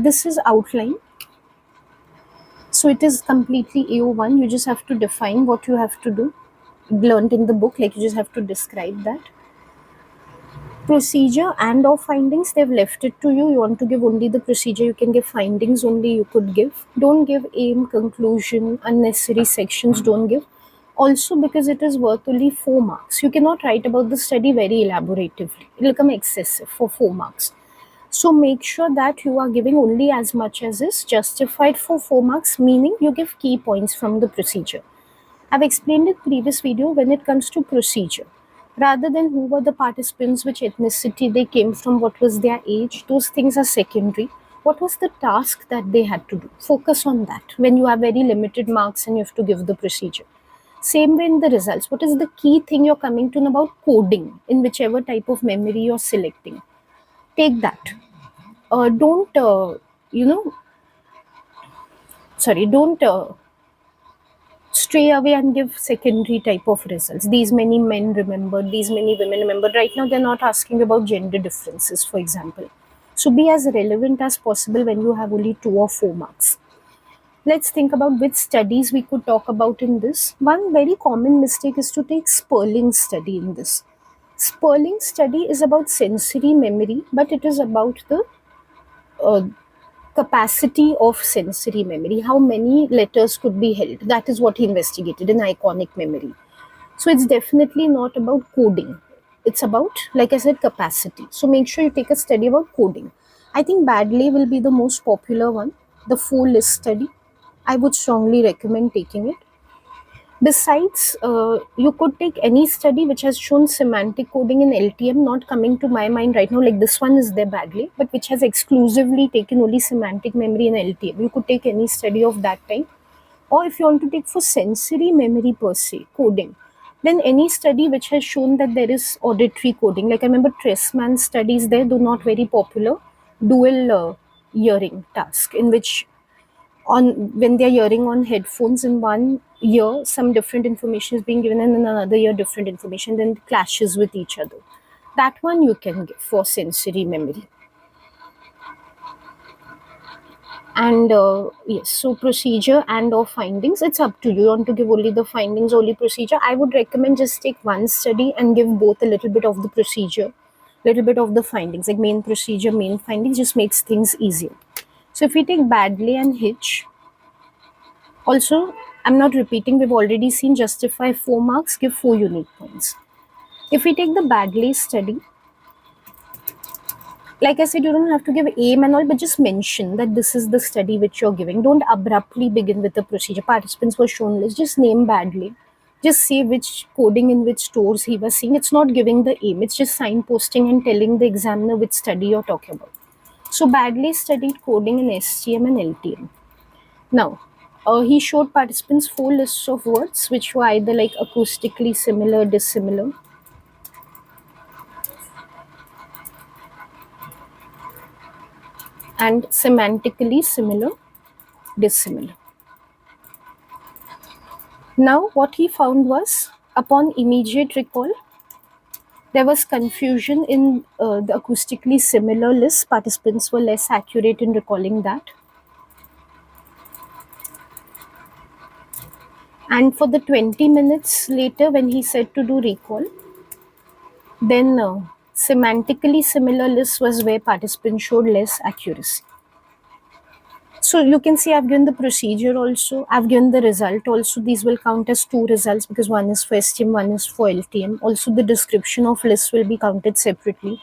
This is outline. So it is completely AO1. You just have to define what you have to do. Learned in the book, like you just have to describe that. Procedure and or findings, they've left it to you. You want to give only the procedure, you can give findings only, you could give. Don't give aim, conclusion, unnecessary sections, don't give. Also because it is worth only 4 marks. You cannot write about the study very elaboratively. It will become excessive for 4 marks. So make sure that you are giving only as much as is justified for 4 marks, meaning you give key points from the procedure. I've explained in previous video when it comes to procedure. Rather than who were the participants, which ethnicity they came from, what was their age, those things are secondary. What was the task that they had to do? Focus on that when you have very limited marks and you have to give the procedure. Same way in the results. What is the key thing you're coming to know about coding in whichever type of memory you're selecting? Take that. Don't, don't stray away and give secondary type of results. These many men remembered, these many women remembered. Right now, they're not asking about gender differences, for example. So be as relevant as possible when you have only 2 or 4 marks. Let's think about which studies we could talk about in this. One very common mistake is to take Sperling study in this. Sperling study is about sensory memory, but it is about the capacity of sensory memory, how many letters could be held. That is what he investigated in iconic memory. So it's definitely not about coding. It's about, like I said, capacity. So make sure you take a study about coding. I think Badley will be the most popular one, the full list study. I would strongly recommend taking it. Besides, you could take any study which has shown semantic coding in LTM, not coming to my mind right now, like this one is there badly, but which has exclusively taken only semantic memory in LTM. You could take any study of that type. Or if you want to take for sensory memory per se, coding, then any study which has shown that there is auditory coding. Like I remember Tressman studies there, though not very popular, dual hearing task, in which on when they're hearing on headphones in one ear some different information is being given and in another ear different information then it clashes with each other. That one you can get for sensory memory. And yes, so procedure and or findings, it's up to you. You want to give only the findings, only procedure? I would recommend just take one study and give both a little bit of the procedure, little bit of the findings, like main procedure, main findings, just makes things easier. So if we take Badley and Hitch, also, I'm not repeating, we've already seen justify 4 marks, give 4 unique points. If we take the Badley study, like I said, you don't have to give aim and all, but just mention that this is the study which you're giving. Don't abruptly begin with the procedure. Participants were shown list, just name Badley. Just say which coding in which stores he was seeing. It's not giving the aim, it's just signposting and telling the examiner which study you're talking about. So, Badley studied coding in STM and LTM. Now, he showed participants 4 lists of words which were either like acoustically similar, dissimilar, and semantically similar, dissimilar. Now, what he found was upon immediate recall, there was confusion in the acoustically similar list. Participants were less accurate in recalling that. And for the 20 minutes later, when he said to do recall, then semantically similar list was where participants showed less accuracy. So you can see I've given the procedure also, I've given the result also. These will count as 2 results because one is for STM, one is for LTM. Also the description of list will be counted separately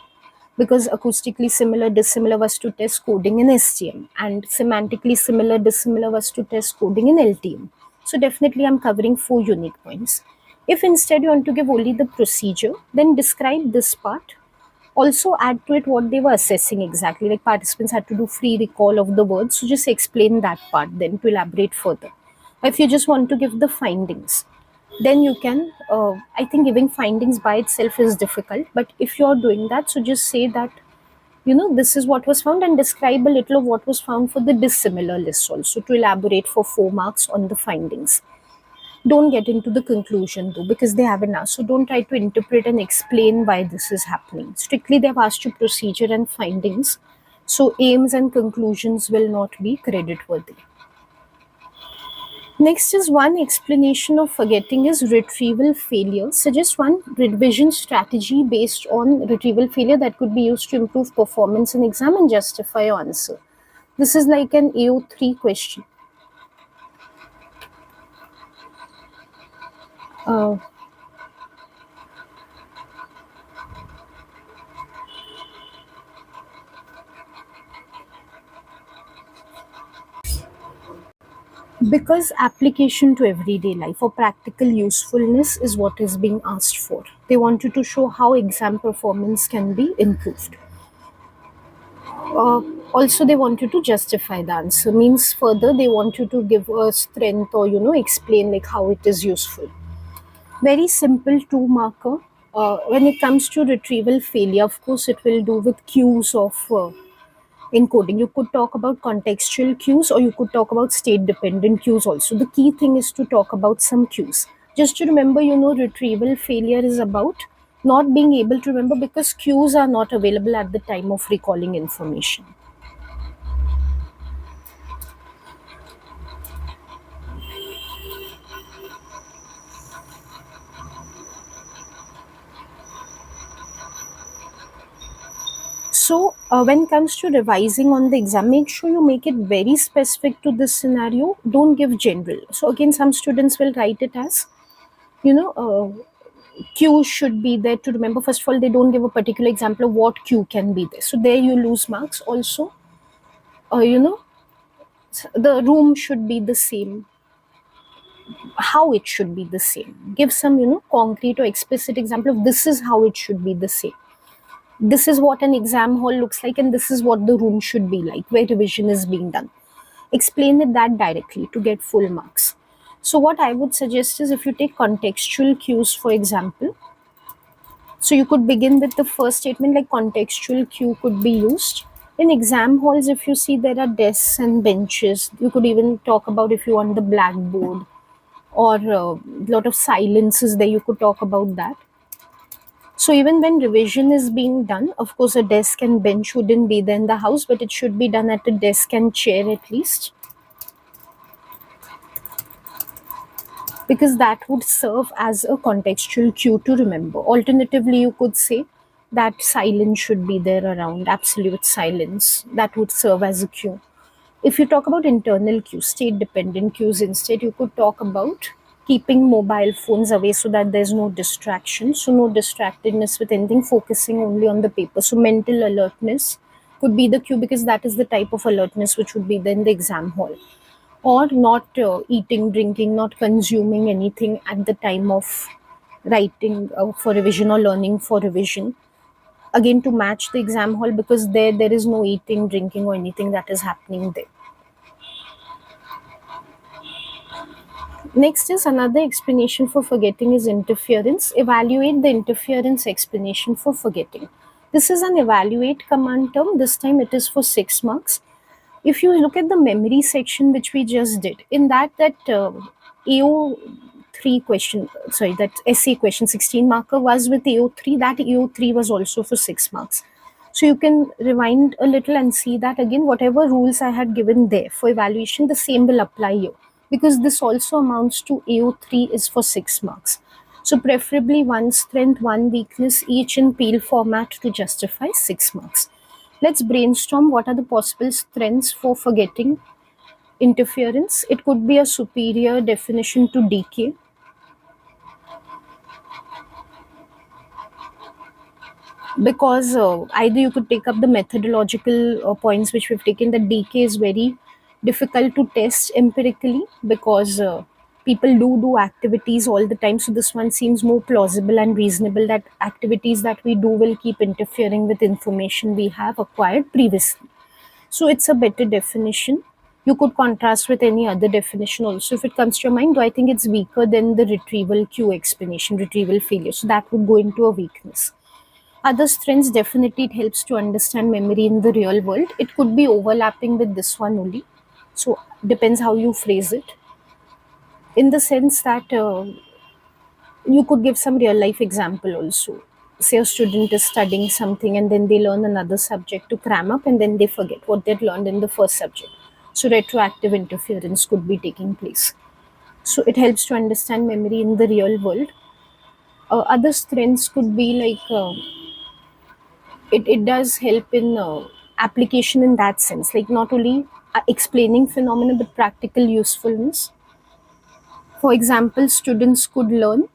because acoustically similar, dissimilar was to test coding in STM and semantically similar, dissimilar was to test coding in LTM. So definitely I'm covering 4 unique points. If instead you want to give only the procedure, then describe this part, also add to it what they were assessing exactly, like participants had to do free recall of the words, so just explain that part then to elaborate further. If you just want to give the findings, then you can I think giving findings by itself is difficult, but if you're doing that, so just say that this is what was found and describe a little of what was found for the dissimilar list also to elaborate for 4 marks on the findings. Don't get into the conclusion though because they haven't asked, so don't try to interpret and explain why this is happening. Strictly they've asked you procedure and findings, so aims and conclusions will not be credit worthy. Next is one explanation of forgetting is retrieval failure. Suggest one revision strategy based on retrieval failure that could be used to improve performance in exam and justify your answer. This is like an AO3 question. uh, Because application to everyday life or practical usefulness is what is being asked for. They wanted to show how exam performance can be improved. Uh, Also, they wanted to justify the answer. Means further, they want you to give a strength or explain like how it is useful. Very simple 2 marker. When it comes to retrieval failure, of course, it will do with cues of encoding. You could talk about contextual cues or you could talk about state dependent cues also. The key thing is to talk about some cues. Just to remember, retrieval failure is about not being able to remember because cues are not available at the time of recalling information. When it comes to revising on the exam, make sure you make it very specific to this scenario. Don't give general. So again, some students will write it as, you know, Q should be there to remember. First of all, they don't give a particular example of what Q can be there. So there you lose marks. Also, you know, the room should be the same. How it should be the same. Give some, concrete or explicit example of this is how it should be the same. This is what an exam hall looks like, and this is what the room should be like where revision is being done. Explain it that directly to get full marks. So what I would suggest is, if you take contextual cues, for example, so you could begin with the first statement, like contextual cue could be used. In exam halls, if you see, there are desks and benches. You could even talk about, if you want, the blackboard, or a lot of silences there, you could talk about that. So even when revision is being done, of course, a desk and bench shouldn't be there in the house, but it should be done at a desk and chair at least, because that would serve as a contextual cue to remember. Alternatively, you could say that silence should be there around, absolute silence. That would serve as a cue. If you talk about internal cues, state dependent cues, instead, you could talk about keeping mobile phones away so that there's no distraction. So, no distractedness with anything, focusing only on the paper. So, mental alertness could be the cue, because that is the type of alertness which would be there in the exam hall. Or not eating, drinking, not consuming anything at the time of writing for revision, or learning for revision. Again, to match the exam hall, because there is no eating, drinking, or anything that is happening there. Next is another explanation for forgetting is interference. Evaluate the interference explanation for forgetting. This is an evaluate command term. This time it is for 6 marks. If you look at the memory section which we just did, in that AO3 question, sorry, that essay question 16 marker was with AO3. That AO3 was also for 6 marks. So you can rewind a little and see that again, whatever rules I had given there for evaluation, the same will apply here, because this also amounts to AO3 is for 6 marks. So preferably one strength, one weakness, each in Peel format to justify 6 marks. Let's brainstorm what are the possible strengths for forgetting interference. It could be a superior definition to decay. Because either you could take up the methodological points which we've taken, that decay is very difficult to test empirically, because people do activities all the time. So this one seems more plausible and reasonable, that activities that we do will keep interfering with information we have acquired previously. So it's a better definition. You could contrast with any other definition also if it comes to your mind. Do I think it's weaker than the retrieval cue explanation, retrieval failure? So that would go into a weakness. Other strengths, definitely it helps to understand memory in the real world. It could be overlapping with this one only. So depends how you phrase it. In the sense that you could give some real life example also. Say a student is studying something and then they learn another subject to cram up, and then they forget what they'd learned in the first subject. So retroactive interference could be taking place. So it helps to understand memory in the real world. Other strengths could be like it does help in application in that sense, like not only explaining phenomena but practical usefulness. For example, students could learn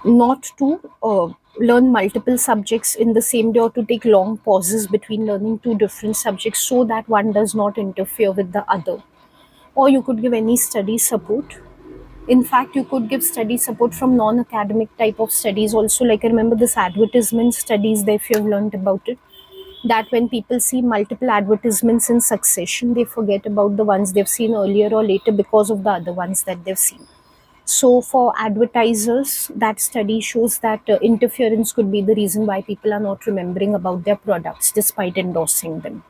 not to learn multiple subjects in the same day, or to take long pauses between learning two different subjects, so that one does not interfere with the other. Or you could give any study support. In fact, you could give study support from non-academic type of studies also. Like, I remember this advertisement studies there, if you have learned about it, that when people see multiple advertisements in succession, they forget about the ones they've seen earlier or later because of the other ones that they've seen. So, for advertisers, that study shows that interference could be the reason why people are not remembering about their products despite endorsing them.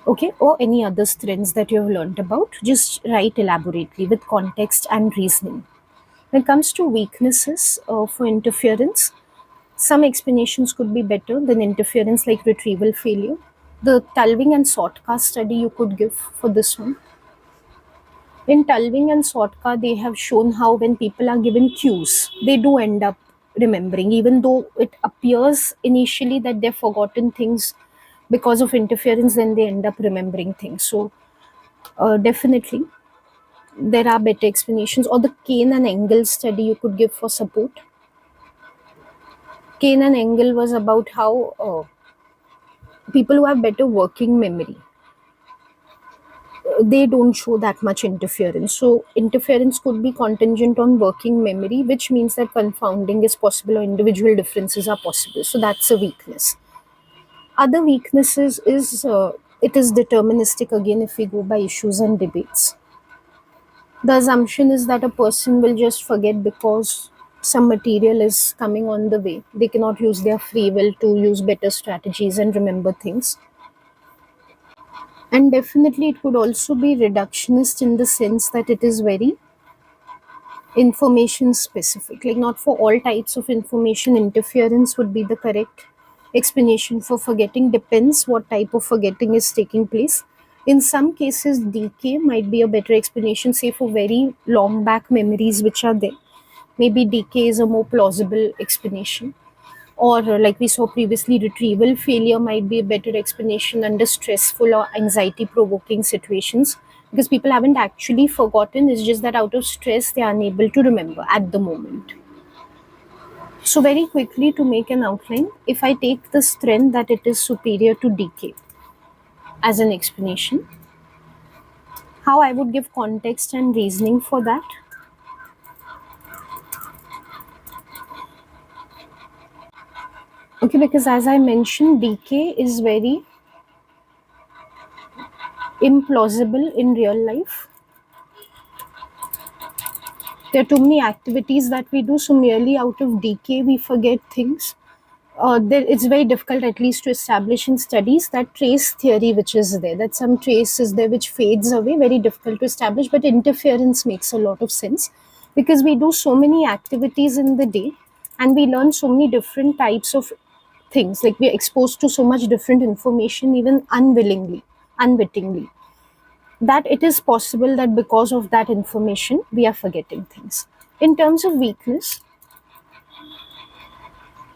Okay, or any other strengths that you have learned about, just write elaborately with context and reasoning. When it comes to weaknesses for interference, some explanations could be better than interference, like retrieval failure. The Tulving and Sotka study you could give for this one. In Tulving and Sotka, they have shown how when people are given cues, they do end up remembering, even though it appears initially that they've forgotten things because of interference, then they end up remembering things. So definitely there are better explanations. Or the Kane and Engel study you could give for support. Kane and Engel was about how people who have better working memory, they don't show that much interference. So interference could be contingent on working memory, which means that confounding is possible or individual differences are possible. So that's a weakness. Other weaknesses is it is deterministic again if we go by issues and debates. The assumption is that a person will just forget because some material is coming on the way. They cannot use their free will to use better strategies and remember things. And definitely, it could also be reductionist in the sense that it is very information specific. Like, not for all types of information, interference would be the correct explanation for forgetting. Depends what type of forgetting is taking place. In some cases, decay might be a better explanation, say for very long back memories which are there. Maybe decay is a more plausible explanation. Or, like we saw previously, retrieval failure might be a better explanation under stressful or anxiety provoking situations, because people haven't actually forgotten, it's just that out of stress they are unable to remember at the moment. So, very quickly to make an outline, if I take this trend that it is superior to decay as an explanation, how I would give context and reasoning for that. Okay, because as I mentioned, decay is very implausible in real life. There are too many activities that we do, so merely out of decay we forget things. It's very difficult, at least, to establish in studies that trace theory which is there, that some trace is there which fades away, very difficult to establish. But interference makes a lot of sense, because we do so many activities in the day and we learn so many different types of things, like we're exposed to so much different information, even unwittingly, that it is possible that because of that information we are forgetting things. In terms of weakness,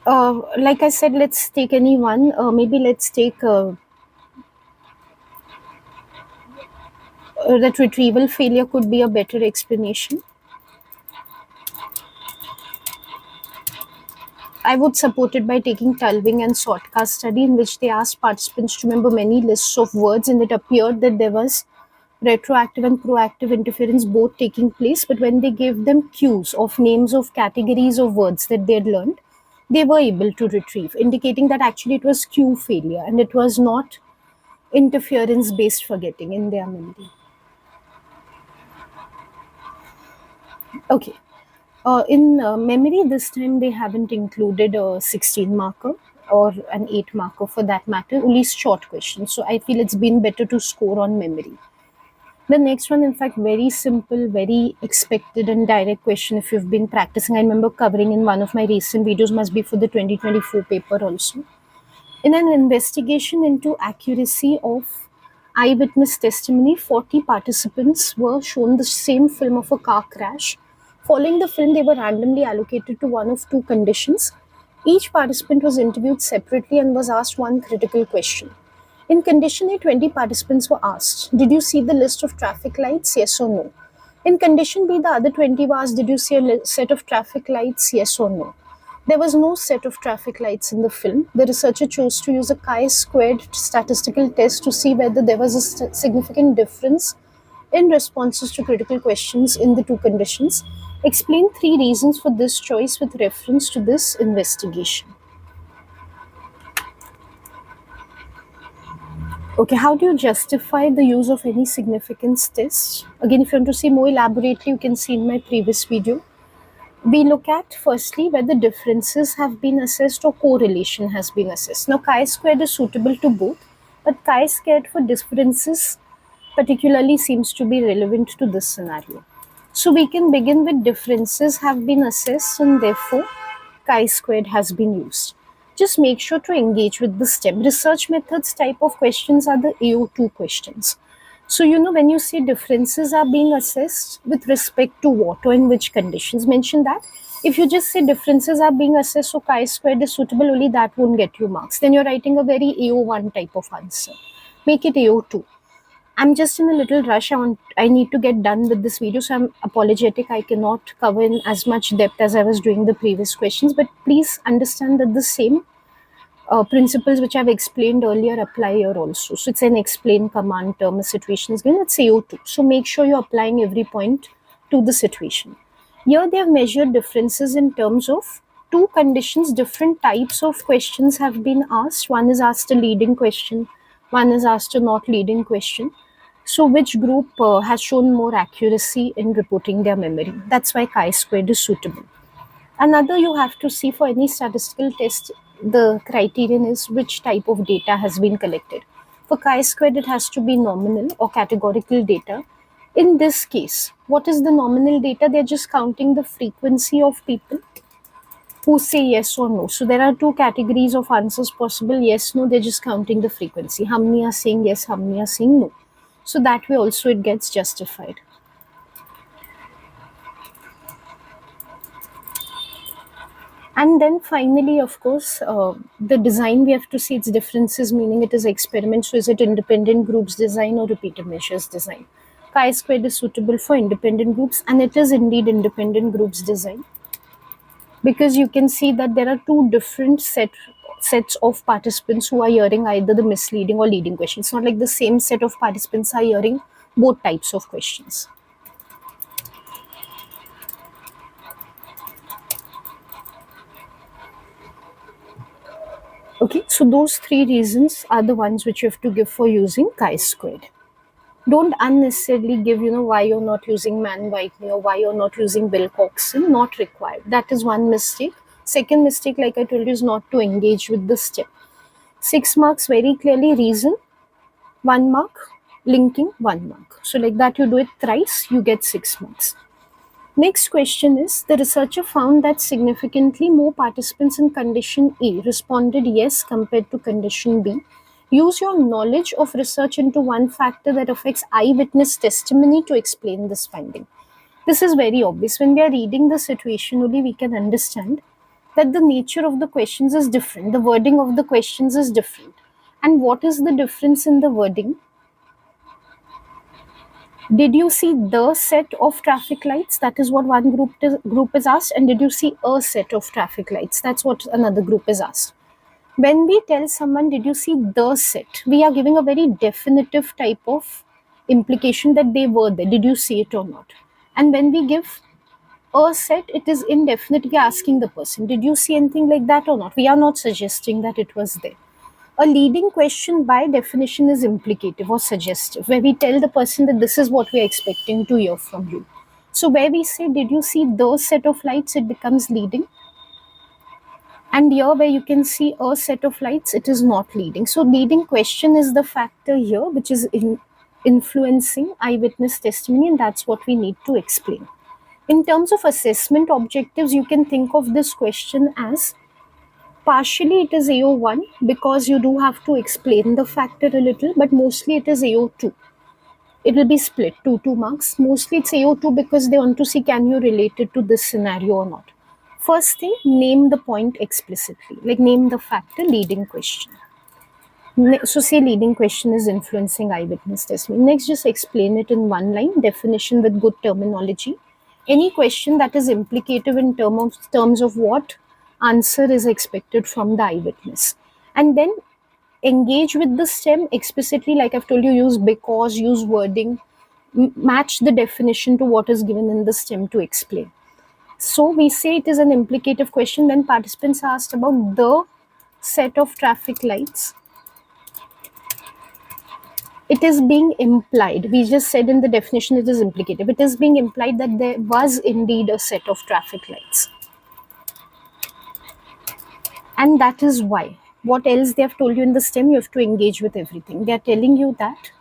like I said, let's take any one. Maybe let's take that retrieval failure could be a better explanation. I would support it by taking Tulving and Sotka study, in which they asked participants to remember many lists of words, and it appeared that there was retroactive and proactive interference both taking place. But when they gave them cues of names of categories of words that they had learned, they were able to retrieve, indicating that actually it was cue failure and it was not interference based forgetting in their memory. Okay. In memory, this time they haven't included a 16 marker or an 8 marker for that matter, only short questions. So I feel it's been better to score on memory. The next one, in fact, very simple, very expected and direct question if you've been practicing. I remember covering in one of my recent videos, must be for the 2024 paper also. In an investigation into accuracy of eyewitness testimony, 40 participants were shown the same film of a car crash. Following the film, they were randomly allocated to one of two conditions. Each participant was interviewed separately and was asked one critical question. In condition A, 20 participants were asked, "Did you see the list of traffic lights? Yes or no?" In condition B, the other 20 were asked, "Did you see a set of traffic lights? Yes or no?" There was no set of traffic lights in the film. The researcher chose to use a chi-squared statistical test to see whether there was a significant difference in responses to critical questions in the two conditions. Explain three reasons for this choice with reference to this investigation. Okay, how do you justify the use of any significance test? Again, if you want to see more elaborately, you can see in my previous video. We look at firstly whether differences have been assessed or correlation has been assessed. Now, chi-squared is suitable to both, but chi-squared for differences particularly seems to be relevant to this scenario. So we can begin with differences have been assessed and therefore chi-squared has been used. Just make sure to engage with the STEM. Research methods type of questions are the AO2 questions. So, when you say differences are being assessed with respect to what or in which conditions, mention that. If you just say differences are being assessed, so chi-squared is suitable, only that won't get you marks. Then you're writing a very AO1 type of answer. Make it AO2. I'm just in a little rush. I need to get done with this video, so I'm apologetic. I cannot cover in as much depth as I was doing the previous questions, but please understand that the same principles which I've explained earlier apply here also. So it's an explain command term, a situation is given, it's AO2. So make sure you're applying every point to the situation. Here they have measured differences in terms of two conditions, different types of questions have been asked. One is asked a leading question, one is asked a not leading question. So which group has shown more accuracy in reporting their memory? That's why chi-squared is suitable. Another, you have to see for any statistical test, the criterion is which type of data has been collected. For chi-squared, it has to be nominal or categorical data. In this case, what is the nominal data? They're just counting the frequency of people who say yes or no. So there are two categories of answers possible, yes, no, they're just counting the frequency. How many are saying yes, how many are saying no. So that way also it gets justified. And then finally, of course, the design, we have to see its differences, meaning it is experiment. So is it independent groups design or repeated measures design? Chi-squared is suitable for independent groups, and it is indeed independent groups design, because you can see that there are two different sets of participants who are hearing either the misleading or leading questions. It's not like the same set of participants are hearing both types of questions. Okay, so those three reasons are the ones which you have to give for using chi-squared. Don't unnecessarily give, why you're not using Mann Whiteley or why you're not using Wilcoxon. Not required. That is one mistake. Second mistake, like I told you, is not to engage with the step. 6 marks very clearly, reason, 1 mark, linking, 1 mark. So like that, you do it thrice, you get 6 marks. Next question is, the researcher found that significantly more participants in condition A responded yes compared to condition B. Use your knowledge of research into one factor that affects eyewitness testimony to explain this finding. This is very obvious. When we are reading the situation only, we can understand that the nature of the questions is different. The wording of the questions is different. And what is the difference in the wording? Did you see the set of traffic lights? That is what one group is asked. And did you see a set of traffic lights? That's what another group is asked. When we tell someone, did you see the set? We are giving a very definitive type of implication that they were there. Did you see it or not? And when we give a set, it is indefinitely asking the person, did you see anything like that or not? We are not suggesting that it was there. A leading question by definition is implicative or suggestive, where we tell the person that this is what we are expecting to hear from you. So where we say, did you see those set of lights, it becomes leading. And here where you can see a set of lights, it is not leading. So leading question is the factor here which is influencing eyewitness testimony, and that's what we need to explain. In terms of assessment objectives, you can think of this question as partially it is AO1 because you do have to explain the factor a little, but mostly it is AO2. It will be split 2 marks. Mostly it's AO2 because they want to see can you relate it to this scenario or not. First thing, name the point explicitly, like name the factor leading question. So say leading question is influencing eyewitness testimony. Next, just explain it in one line, definition with good terminology. Any question that is implicative in terms of what answer is expected from the eyewitness. And then engage with the stem explicitly, like I've told you, use because, use wording, match the definition to what is given in the stem to explain. So we say it is an implicative question when participants are asked about the set of traffic lights. It is being implied. We just said in the definition it is implicative. It is being implied that there was indeed a set of traffic lights. And that is why. What else they have told you in the STEM, you have to engage with everything. They are telling you that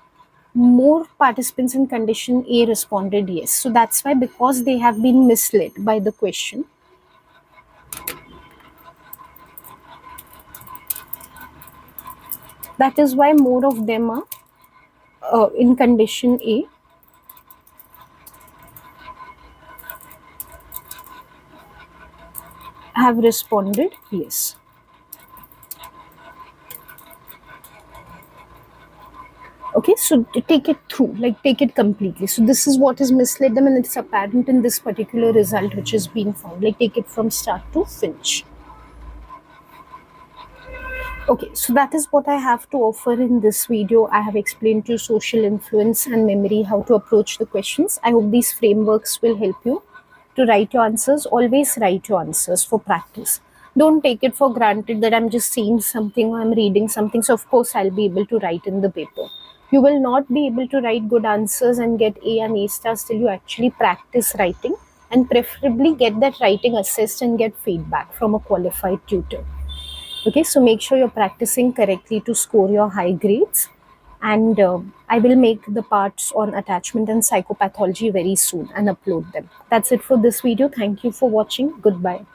more participants in condition A responded yes. So that's why, because they have been misled by the question. That is why more of them are in condition A, have responded yes. Okay, so take it through, like take it completely. So this is what has misled them, and it's apparent in this particular result which has been found. Like take it from start to finish. Okay, so that is what I have to offer in this video. I have explained to you social influence and memory, how to approach the questions. I hope these frameworks will help you to write your answers. Always write your answers for practice. Don't take it for granted that I'm just seeing something or I'm reading something, so of course I'll be able to write in the paper. You will not be able to write good answers and get A and A stars till you actually practice writing, and preferably get that writing assessed and get feedback from a qualified tutor. Okay, so make sure you're practicing correctly to score your high grades. And I will make the parts on attachment and psychopathology very soon and upload them. That's it for this video. Thank you for watching. Goodbye.